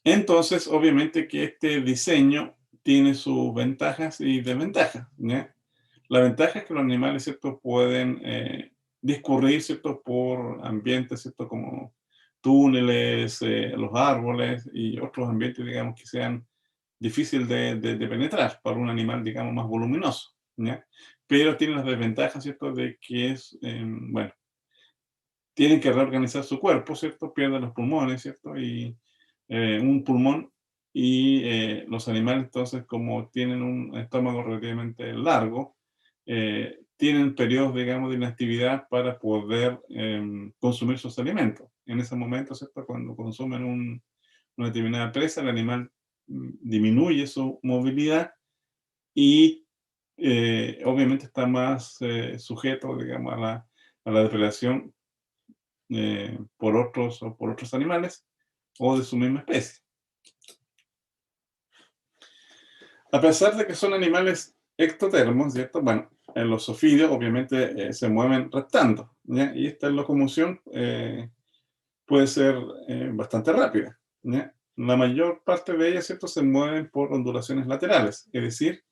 Entonces, obviamente que este diseño tiene sus ventajas y desventajas, ¿ya? La ventaja es que los animales, ¿cierto? Pueden discurrir, ¿cierto? Por ambientes, ¿cierto? Como túneles, los árboles y otros ambientes, digamos, que sean difíciles de penetrar para un animal, digamos, más voluminoso, ¿ya? Pero tiene las desventajas, ¿cierto? De que bueno, tienen que reorganizar su cuerpo, ¿cierto? Pierden los pulmones, ¿cierto? Y un pulmón, y los animales, entonces, como tienen un estómago relativamente largo, tienen periodos, digamos, de inactividad para poder consumir sus alimentos. En ese momento, ¿cierto? Cuando consumen una determinada presa, el animal disminuye su movilidad y obviamente está más sujeto, digamos, a la depredación por otros animales o de su misma especie. A pesar de que son animales ectotermos, ¿cierto? Bueno, en los ofidios obviamente se mueven reptando, ¿ya? Y esta locomoción puede ser bastante rápida, ¿ya? La mayor parte de ellas, ¿cierto? Se mueven por ondulaciones laterales, es decir,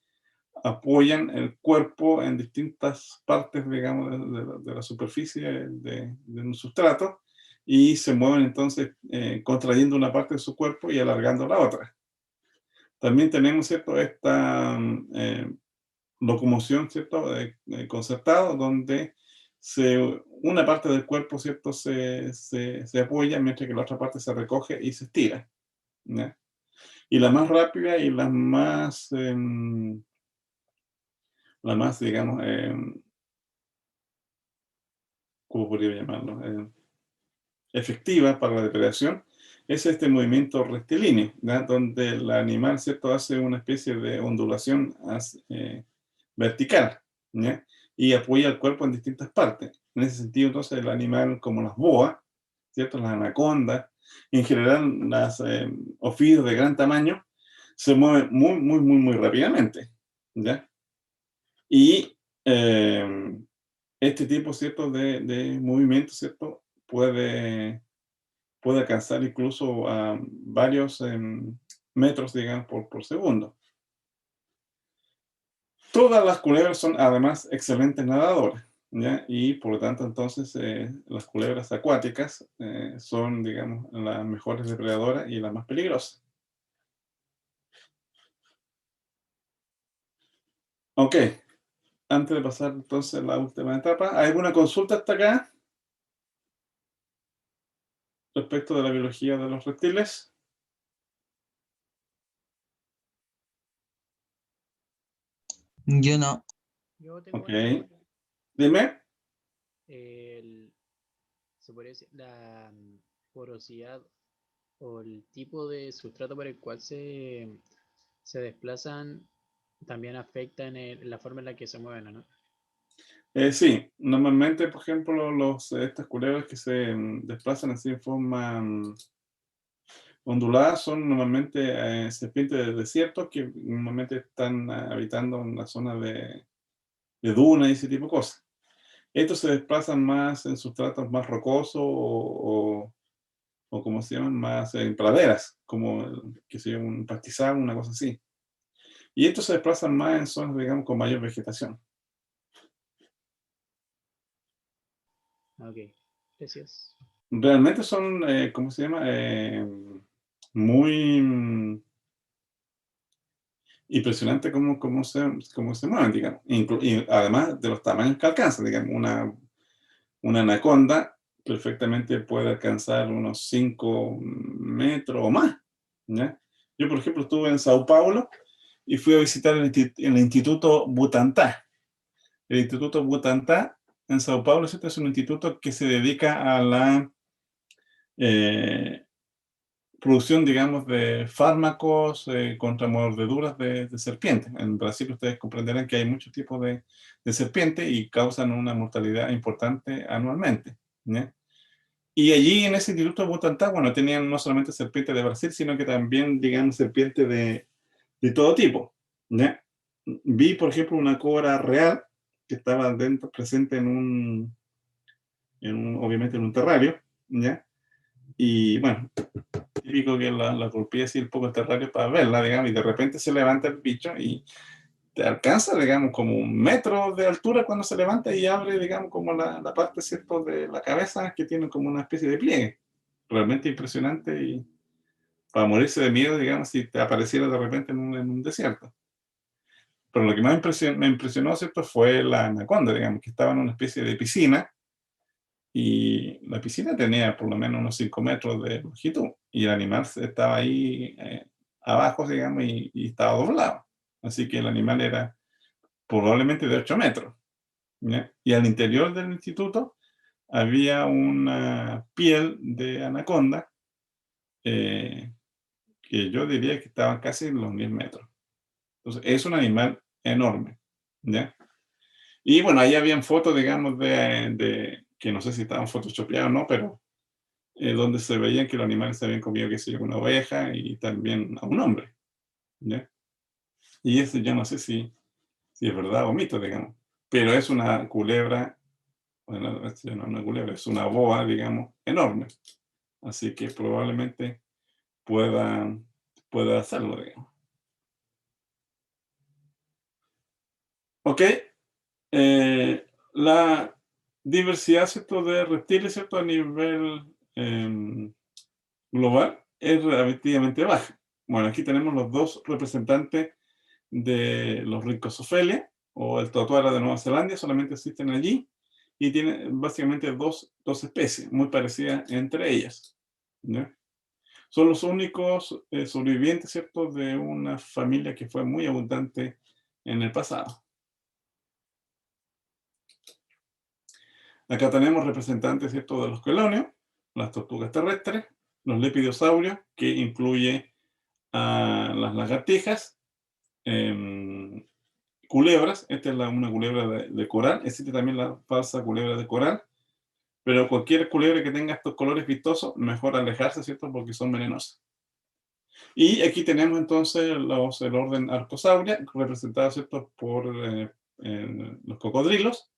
apoyan el cuerpo en distintas partes, digamos, de la superficie de un sustrato, y se mueven entonces contrayendo una parte de su cuerpo y alargando la otra. También tenemos, ¿cierto? Esta locomoción, ¿cierto? Concertada, donde una parte del cuerpo, ¿cierto? Se apoya, mientras que la otra parte se recoge y se estira, ¿ya? Y la más rápida y la más, digamos, ¿cómo podría llamarlo? Efectiva para la depredación, es este movimiento rectilíneo, ¿ya? Donde el animal, ¿cierto?, hace una especie de ondulación vertical, ¿ya? Y apoya el cuerpo en distintas partes. En ese sentido, entonces, el animal, como las boas, ¿cierto?, las anacondas, en general, las ofidios de gran tamaño, se mueven muy rápidamente, ¿ya? Y este tipo, ¿cierto?, de movimiento, ¿cierto?, puede alcanzar incluso a varios metros, digamos, por segundo. Todas las culebras son además excelentes nadadoras, ¿ya? Y por lo tanto, entonces, las culebras acuáticas son, digamos, las mejores depredadoras y las más peligrosas. Ok, antes de pasar entonces a la última etapa, ¿hay alguna consulta hasta acá respecto de la biología de los reptiles? Yo no. Yo tengo Ok, una duda. dime. Se podría decir, la porosidad o el tipo de sustrato por el cual se desplazan también afecta en la forma en la que se mueven, ¿no? Sí, normalmente, por ejemplo, estas culebras que se desplazan así en forma ondulada son normalmente serpientes de desierto que normalmente están habitando en la zona de dunas y ese tipo de cosas. Estos se desplazan más en sustratos más rocosos o como se llaman, más en praderas, como, qué sé yo, un pastizal, una cosa así. Y estos se desplazan más en zonas, digamos, con mayor vegetación. Ok, gracias. Realmente son, ¿cómo se llama? Muy impresionante cómo se mueven, digamos. Y además de los tamaños que alcanzan, digamos, una anaconda perfectamente puede alcanzar unos 5 metros o más, ¿ya? Yo, por ejemplo, estuve en Sao Paulo y fui a visitar el Instituto Butantan. El Instituto Butantan en Sao Paulo, ¿cierto?, es un instituto que se dedica a la producción, digamos, de fármacos contra mordeduras de serpientes. En Brasil ustedes comprenderán que hay muchos tipos de serpientes y causan una mortalidad importante anualmente, ¿ya? Y allí en ese instituto de Butantan, bueno, tenían no solamente serpientes de Brasil, sino que también, digamos, serpientes de todo tipo, ¿ya? Vi, por ejemplo, una cobra real que estaba presente obviamente en un terrario, ¿ya? Y bueno, típico que la golpeé así un poco el terrario para verla, digamos, y de repente se levanta el bicho y te alcanza, digamos, como 1 metro de altura cuando se levanta y abre, digamos, como la parte, ¿cierto?, de la cabeza que tiene como una especie de pliegue. Realmente impresionante y para morirse de miedo, digamos, si te apareciera de repente en un desierto. Pero lo que más me impresionó, ¿cierto?, fue la anaconda, digamos, que estaba en una especie de piscina y la piscina tenía por lo menos unos 5 metros de longitud y el animal estaba ahí abajo, digamos, y estaba doblado. Así que el animal era probablemente de 8 metros, ¿ya? Y al interior del instituto había una piel de anaconda que yo diría que estaba casi en los 1000 metros. Entonces, es un animal enorme, ¿ya? Y bueno, ahí habían fotos, digamos, que no sé si estaban photoshopeadas o no, pero donde se veían que los animales se habían comido, qué sé yo, una oveja y también a un hombre, ¿ya? Y ese yo no sé si es verdad o mito, digamos, pero es una culebra, bueno, no es una culebra, es una boa, digamos, enorme, así que probablemente pueda, pueda hacerlo, digamos. Ok, la diversidad, ¿cierto?, de reptiles, ¿cierto?, a nivel global es relativamente baja. Bueno, aquí tenemos los dos representantes de los Rhynchocephalia o el totuara de Nueva Zelanda, solamente existen allí y tienen básicamente dos especies muy parecidas entre ellas, ¿ya? Son los únicos sobrevivientes, ¿cierto?, de una familia que fue muy abundante en el pasado. Acá tenemos representantes, ¿cierto?, de los quelonios, las tortugas terrestres, los lepidiosaurios, que incluye a las lagartijas, culebras, esta es una culebra de coral, existe también la falsa culebra de coral, pero cualquier culebra que tenga estos colores vistosos, mejor alejarse, ¿cierto? Porque son venenosas. Y aquí tenemos entonces el orden Arcosauria, representado, ¿cierto? Por los cocodrilos,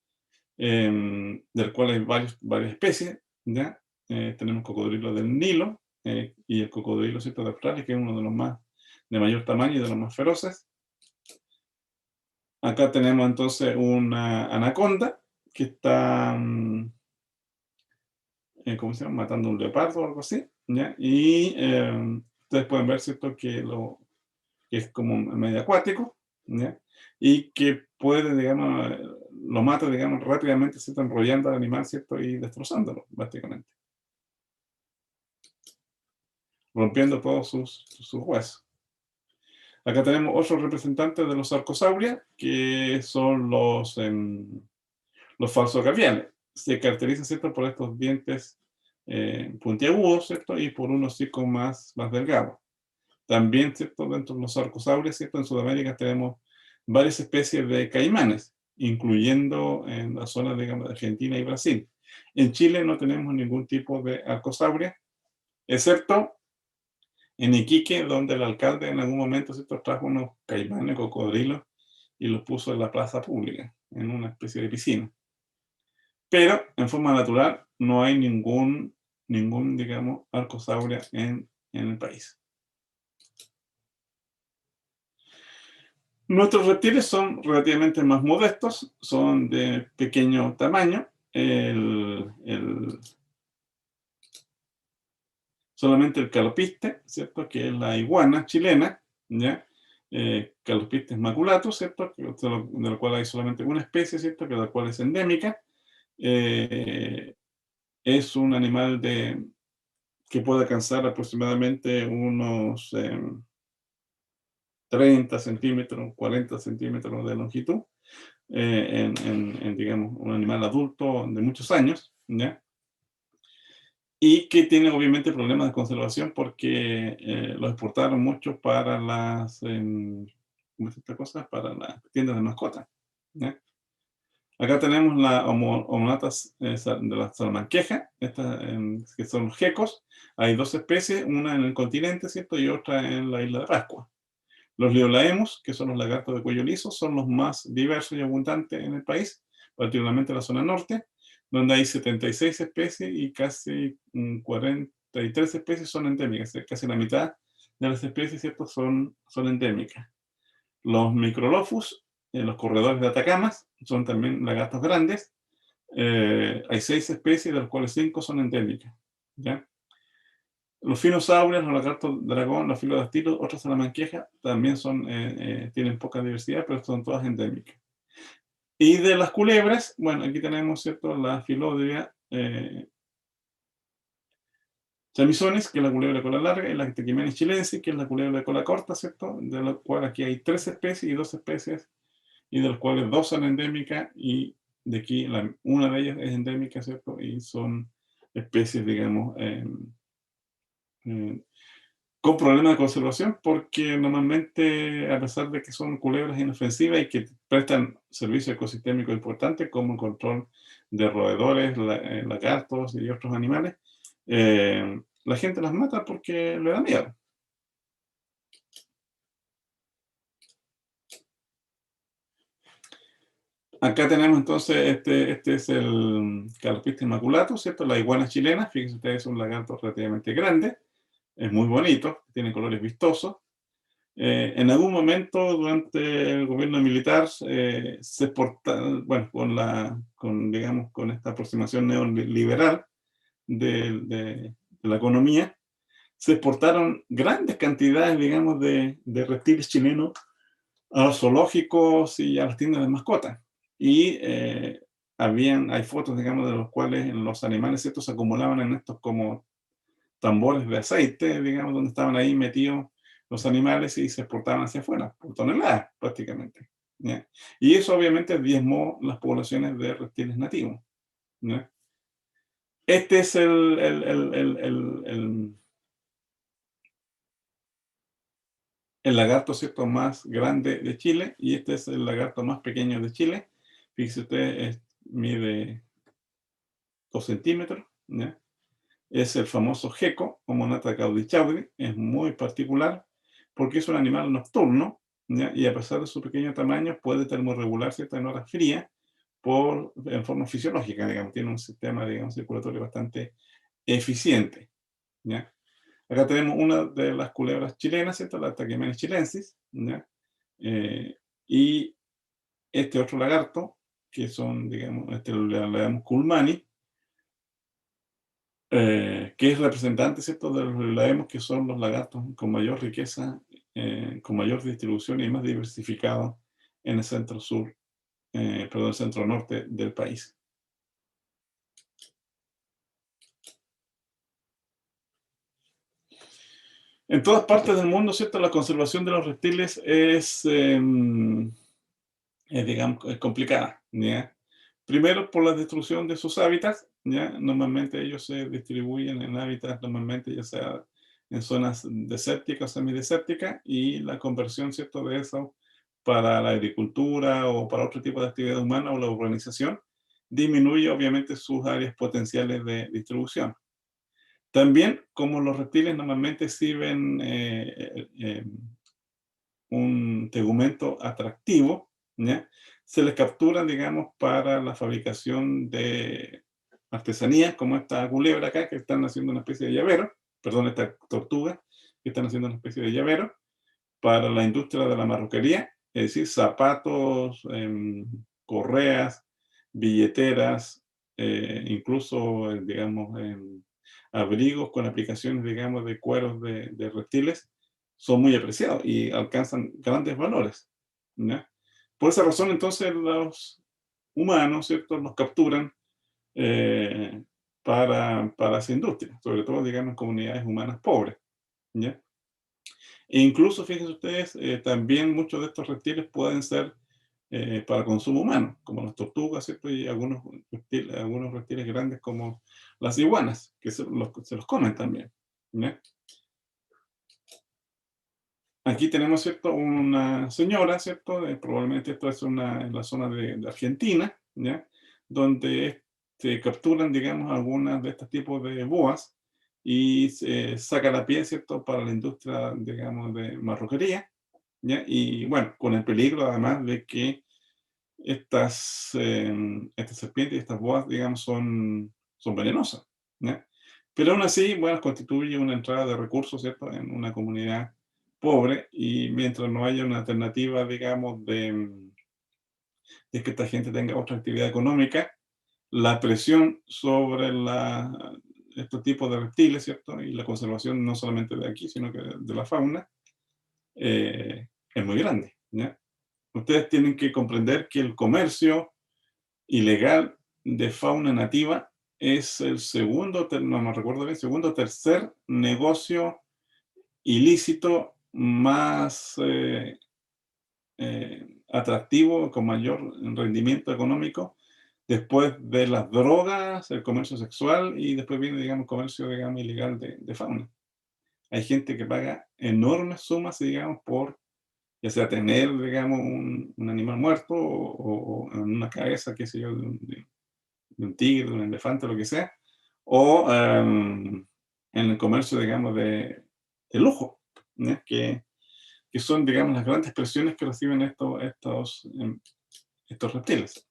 del cual hay varias especies, ¿ya? Tenemos cocodrilo del Nilo y el cocodrilo, ¿cierto? De Australia, que es uno de los más de mayor tamaño y de los más feroces. Acá tenemos entonces una anaconda que está, ¿cómo se llama? Matando un leopardo o algo así, ¿ya? Y ustedes pueden ver, ¿cierto? Que es como medio acuático, ¿ya? Y que puede, digamos, lo mata, digamos, rápidamente, ¿cierto? Enrollando al animal, ¿cierto? Y destrozándolo, básicamente. Rompiendo todos sus huesos. Acá tenemos otros representantes de los arcosauria, que son los falsogaviales. Se caracterizan, ¿cierto? Por estos dientes puntiagudos, ¿cierto? Y por unos hocicos más delgados. También, ¿cierto? Dentro de los arcosaurios, ¿cierto? En Sudamérica tenemos varias especies de caimanes, incluyendo en la zona, digamos, de Argentina y Brasil. En Chile no tenemos ningún tipo de arcosauria, excepto en Iquique, donde el alcalde en algún momento, ¿cierto? Trajo unos caimanes, cocodrilos, y los puso en la plaza pública, en una especie de piscina. Pero en forma natural no hay ningún digamos, arcosauria en el país. Nuestros reptiles son relativamente más modestos, son de pequeño tamaño. Solamente el calopiste, ¿cierto? Que es la iguana chilena, ¿ya? Calopiste maculatus, ¿cierto? De la cual hay solamente una especie, ¿cierto? Que la cual es endémica. Es un animal que puede alcanzar aproximadamente unos 30 centímetros, 40 centímetros de longitud, digamos, un animal adulto de muchos años, ¿ya? Y que tiene obviamente problemas de conservación porque lo exportaron mucho para ¿cómo es esta cosa? Para las tiendas de mascotas, ¿ya? Acá tenemos la Homonatas de la salamanqueja, que son los gecos. Hay dos especies, una en el continente, ¿cierto? Y otra en la isla de Pascua. Los liolaemus, que son los lagartos de cuello liso, son los más diversos y abundantes en el país, particularmente en la zona norte, donde hay 76 especies y casi 43 especies son endémicas. Casi la mitad de las especies, ¿cierto? son endémicas. Los Microlophus, los corredores de Atacama, son también lagartos grandes. Hay 6 especies, de las cuales 5 son endémicas, ¿ya? Los finosaurios, los lagartos dragón, los filodactilos, otras salamanquejas, también tienen poca diversidad, pero son todas endémicas. Y de las culebras, bueno, aquí tenemos, ¿cierto? La Philodria chamisonis, que es la culebra de cola larga, y la Tequimenis chilensis, que es la culebra de cola corta, ¿cierto? De la cual aquí hay 3 especies y 2 especies, y de las cuales 2 son endémicas, y de aquí una de ellas es endémica, ¿cierto? Y son especies, digamos, con problemas de conservación, porque normalmente, a pesar de que son culebras inofensivas y que prestan servicio ecosistémico importante, como el control de roedores, lagartos y otros animales, la gente las mata porque le da miedo. Acá tenemos entonces, este es el Calopiste maculatus, ¿cierto? La iguana chilena, fíjense ustedes, es un lagarto relativamente grande, es muy bonito, tiene colores vistosos. En algún momento durante el gobierno militar se exportaron, bueno, digamos, con esta aproximación neoliberal de la economía, se exportaron grandes cantidades, digamos, de reptiles chilenos a los zoológicos y a las tiendas de mascotas. Y hay fotos, digamos, de los cuales los animales estos se acumulaban en estos como tambores de aceite, digamos, donde estaban ahí metidos los animales y se exportaban hacia afuera, por toneladas prácticamente, ¿ya? Y eso obviamente diezmó las poblaciones de reptiles nativos, ¿ya? Este es el el lagarto, ¿cierto?, más grande de Chile, y este es el lagarto más pequeño de Chile. Fíjese usted, mide 2 centímetros, ¿ya? Es el famoso gecko, o monata caudichaudi. Es muy particular porque es un animal nocturno, ¿ya? Y a pesar de su pequeño tamaño puede termorregularse en horas frías en forma fisiológica, digamos. Tiene un sistema, digamos, circulatorio bastante eficiente, ¿ya? Acá tenemos una de las culebras chilenas, ¿cierto? La Tachymenes chilensis, ¿ya? Y este otro lagarto, que son, digamos, le llamamos Kulmani, que es representante, ¿cierto?, de los que leemos que son los lagartos con mayor riqueza, con mayor distribución y más diversificados en el centro-sur, perdón, el centro-norte del país. En todas partes del mundo, ¿cierto?, la conservación de los reptiles es digamos, es complicada, ¿ya? Primero, por la destrucción de sus hábitats, ¿ya? Normalmente ellos se distribuyen en hábitats, normalmente ya sea en zonas desérticas o semidesérticas, y la conversión, ¿cierto?, de eso para la agricultura o para otro tipo de actividad humana o la urbanización, disminuye obviamente sus áreas potenciales de distribución. También, como los reptiles normalmente sirven un tegumento atractivo, ¿ya? Se les captura, digamos, para la fabricación de artesanías, como esta culebra acá, que están haciendo una especie de llavero, perdón, esta tortuga, que están haciendo una especie de llavero, para la industria de la marroquería, es decir, zapatos, correas, billeteras, incluso, digamos, abrigos con aplicaciones, digamos, de cueros de reptiles, son muy apreciados y alcanzan grandes valores, ¿ya? Por esa razón, entonces, los humanos, ¿cierto?, los capturan para esa industria, sobre todo, digamos, en comunidades humanas pobres, ¿ya? E incluso, fíjense ustedes, también muchos de estos reptiles pueden ser para consumo humano, como las tortugas, ¿cierto? Y algunos reptiles grandes como las iguanas, que se los comen también, ¿ya? Aquí tenemos, ¿cierto?, una señora, ¿cierto? Probablemente esto es en la zona de Argentina, ¿ya? Donde se capturan, digamos, algunas de estos tipos de boas y se saca la piel, ¿cierto?, para la industria, digamos, de marroquería, ¿ya? Y bueno, con el peligro además de que estas serpientes y estas boas, digamos, son venenosas, ¿ya? Pero aún así, bueno, constituye una entrada de recursos, ¿cierto?, en una comunidad pobre, y mientras no haya una alternativa, digamos, de que esta gente tenga otra actividad económica, la presión sobre estos tipos de reptiles, ¿cierto?, y la conservación no solamente de aquí, sino que de la fauna, es muy grande, ¿ya? Ustedes tienen que comprender que el comercio ilegal de fauna nativa es el segundo, no me recuerdo bien, segundo o tercer negocio ilícito más atractivo, con mayor rendimiento económico, después de las drogas, el comercio sexual, y después viene, digamos, el comercio, digamos, ilegal de fauna. Hay gente que paga enormes sumas, digamos, por ya sea tener, digamos, un animal muerto o en una cabeza, qué sé yo, de un tigre, de un elefante, lo que sea, o en el comercio, digamos, de lujo, ¿no? Que son, digamos, las grandes presiones que reciben estos reptiles.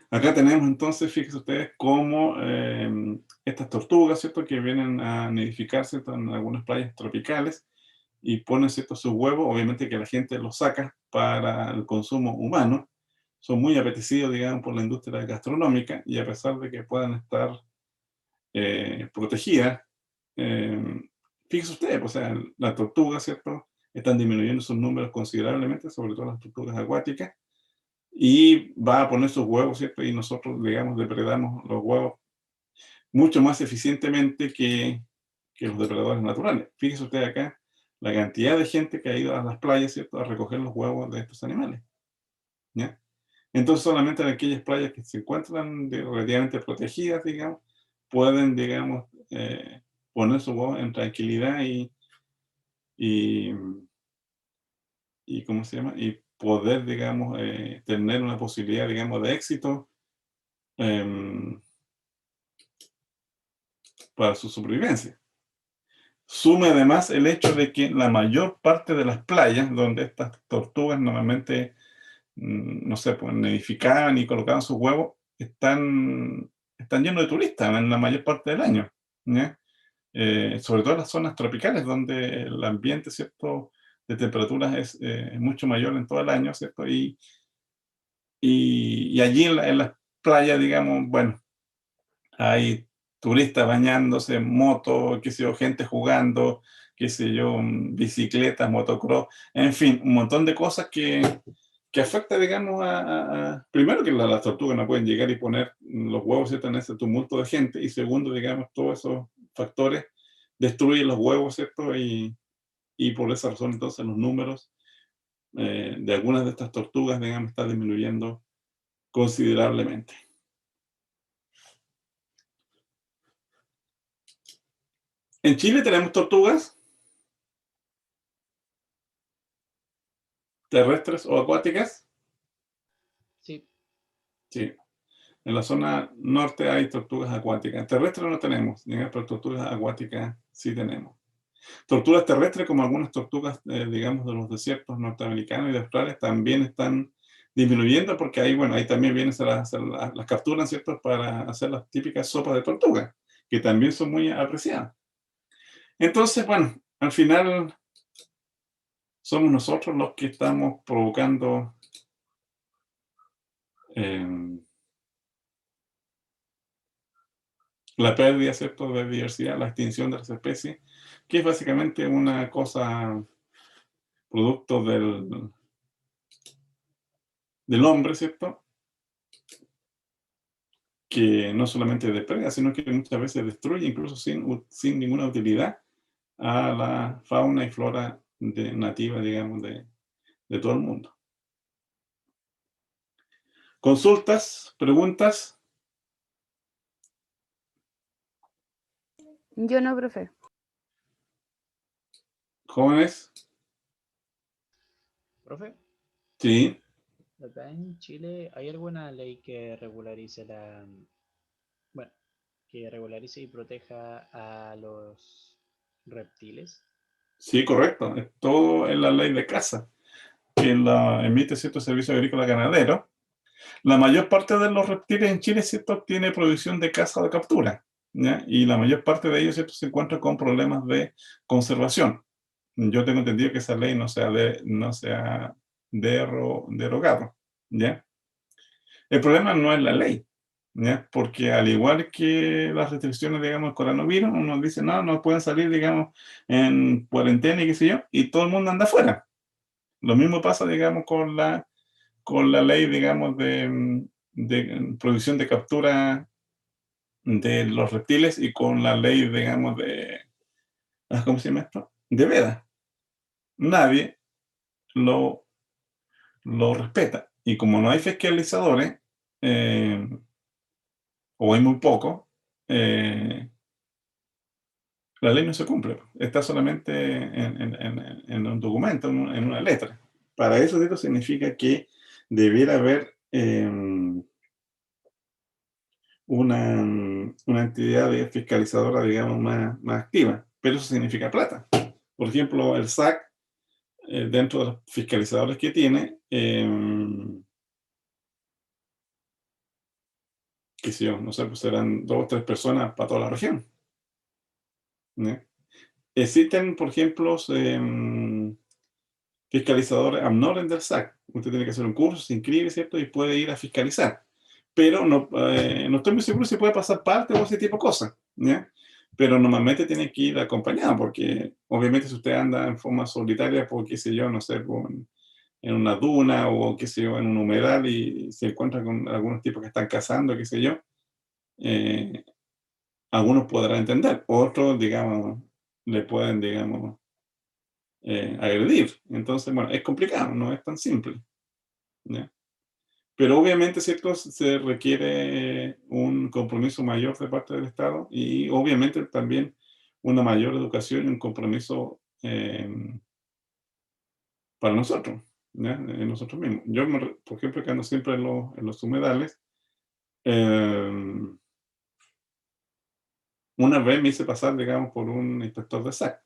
Acá tenemos entonces, fíjense ustedes, cómo estas tortugas, ¿cierto?, que vienen a nidificar, ¿cierto?, en algunas playas tropicales y ponen, ¿cierto?, sus huevos, obviamente que la gente los saca para el consumo humano, son muy apetecidos, digamos, por la industria gastronómica, y a pesar de que puedan estar protegidas, fíjense ustedes, pues, o sea, las tortugas, ¿cierto?, están disminuyendo sus números considerablemente, sobre todo las tortugas acuáticas, y va a poner sus huevos, ¿cierto? Y nosotros, digamos, depredamos los huevos mucho más eficientemente que los depredadores naturales. Fíjese usted acá la cantidad de gente que ha ido a las playas, ¿cierto?, a recoger los huevos de estos animales, ¿ya? Entonces, solamente en aquellas playas que se encuentran relativamente protegidas, digamos, pueden, digamos, poner sus huevos en tranquilidad y y ¿cómo se llama? Y poder, digamos, tener una posibilidad, digamos, de éxito para su supervivencia. Sume además el hecho de que la mayor parte de las playas donde estas tortugas normalmente, no sé, pues nidificaban y colocaban sus huevos, están llenos de turistas en la mayor parte del año, ¿ya? Sobre todo en las zonas tropicales, donde el ambiente, ¿cierto?, de temperaturas es mucho mayor en todo el año, ¿cierto? Y allí en las playas, digamos, bueno, hay turistas bañándose, moto, qué sé yo, gente jugando, qué sé yo, bicicletas, motocross, en fin, un montón de cosas que afecta, digamos, primero que las tortugas no pueden llegar y poner los huevos, ¿cierto?, en ese tumulto de gente, y segundo, digamos, todos esos factores destruyen los huevos, ¿cierto? Y por esa razón, entonces, los números de algunas de estas tortugas, digamos, están disminuyendo considerablemente. En Chile tenemos tortugas terrestres o acuáticas. Sí, Sí. En la zona norte hay tortugas acuáticas. Terrestres no tenemos, digamos, pero tortugas acuáticas sí tenemos. Tortugas terrestres, como algunas tortugas, digamos, de los desiertos norteamericanos y de Australia, también están disminuyendo porque ahí, bueno, ahí también vienen, las capturan, ¿cierto?, para hacer las típicas sopas de tortuga, que también son muy apreciadas. Entonces, bueno, al final somos nosotros los que estamos provocando la pérdida, ¿cierto?, de diversidad, la extinción de las especies, que es básicamente una cosa producto del hombre, ¿cierto?, que no solamente depreda, sino que muchas veces destruye, incluso sin ninguna utilidad, a la fauna y flora nativa, digamos, de todo el mundo. ¿Consultas? ¿Preguntas? Yo no, profe. ¿Jóvenes? profe, Sí. acá en Chile hay alguna ley que regularice bueno, que regularice y proteja a los reptiles. Sí, correcto. Es todo en la ley de caza, que la emite cierto servicio agrícola ganadero. La mayor parte de los reptiles en Chile, ¿cierto?, tiene prohibición de caza o de captura, ¿ya? Y la mayor parte de ellos, ¿cierto?, se encuentran con problemas de conservación. Yo tengo entendido que esa ley no se ha derogado, ¿ya? El problema no es la ley, ¿ya? Porque al igual que las restricciones, digamos, del coronavirus, uno dice, no pueden salir, digamos, en cuarentena y qué sé yo, y todo el mundo anda afuera. Lo mismo pasa, digamos, con la ley, digamos, de prohibición de captura de los reptiles y con la ley, digamos, ¿cómo se llama esto?, de veda. Nadie lo respeta. Y como no hay fiscalizadores, o hay muy poco, la ley no se cumple. Está solamente en un documento, en una letra. Para eso, esto significa que debiera haber una entidad fiscalizadora, digamos, más activa. Pero eso significa plata. Por ejemplo, el SAC, dentro de los fiscalizadores que tiene, qué sé yo, no sé, pues serán 2 o 3 personas para toda la región, ¿no? Existen, por ejemplo, fiscalizadores AMNOR del SAC. Usted tiene que hacer un curso, se inscribe, ¿cierto?, y puede ir a fiscalizar. Pero no estoy muy seguro si puede pasar parte o ese tipo de cosas, ¿ya? Pero normalmente tiene que ir acompañado, porque obviamente si usted anda en forma solitaria, por qué sé yo, no sé, en una duna o qué sé yo, en un humedal y se encuentra con algunos tipos que están cazando, qué sé yo, algunos podrán entender, otros, digamos, le pueden, digamos, agredir. Entonces, bueno, es complicado, no es tan simple, ¿ya? Pero obviamente, ¿cierto?, se requiere un compromiso mayor de parte del Estado y obviamente también una mayor educación y un compromiso para nosotros, ¿ya? Nosotros mismos. Yo, por ejemplo, que ando siempre en los humedales, una vez me hice pasar, digamos, por un inspector de SAC,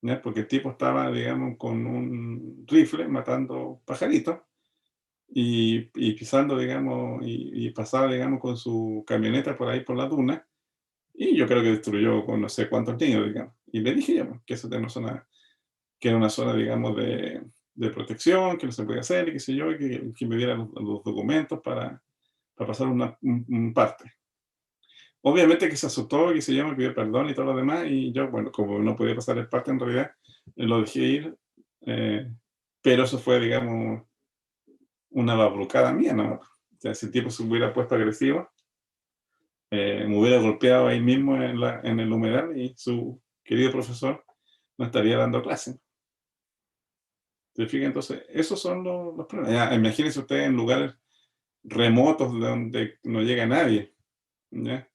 ¿ya? Porque el tipo estaba, digamos, con un rifle matando pajaritos y pisando, digamos, y pasaba, digamos, con su camioneta por ahí por la duna, y yo creo que destruyó con no sé cuántos niños, digamos. Y le dije yo, pues, que eso era una zona, que era una zona, digamos, de protección, que no se podía hacer, y qué sé yo, y que me diera los documentos para pasar un parte. Obviamente que se asustó, que se yo, me pidió perdón y todo lo demás, y yo, bueno, como no podía pasar el parte en realidad, lo dejé ir, pero eso fue, digamos, una babrucada mía, ¿no? O sea, si el tipo se hubiera puesto agresivo, me hubiera golpeado ahí mismo en el humedal y su querido profesor no estaría dando clase. ¿Se fijan? Entonces, esos son los problemas. Ya, imagínense ustedes en lugares remotos donde no llega nadie, ¿ya?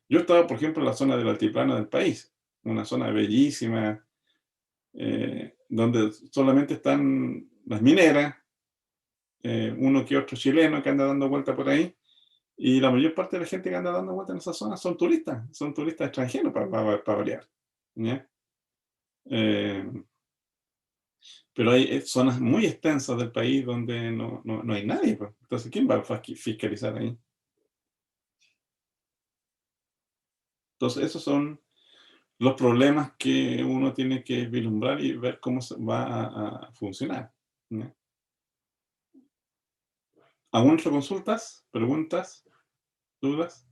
Yo estaba, por ejemplo, en la zona del altiplano del país, una zona bellísima, donde solamente están las mineras, uno que otro chileno que anda dando vuelta por ahí, y la mayor parte de la gente que anda dando vuelta en esa zona son turistas extranjeros para variar, ¿ya? Pero hay zonas muy extensas del país donde no hay nadie, pues. Entonces, ¿quién va a fiscalizar ahí? Entonces, esos son los problemas que uno tiene que vislumbrar y ver cómo va a funcionar, ¿no? ¿Alguna otra consultas, preguntas, dudas?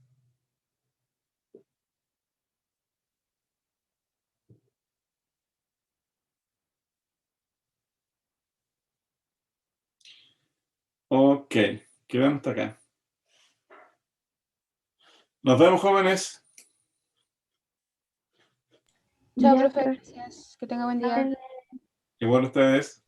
Ok, quedamos hasta acá. Nos vemos, jóvenes. Chao, Ya, profe. profe. Gracias. Que tenga buen día. Vale. Igual ustedes.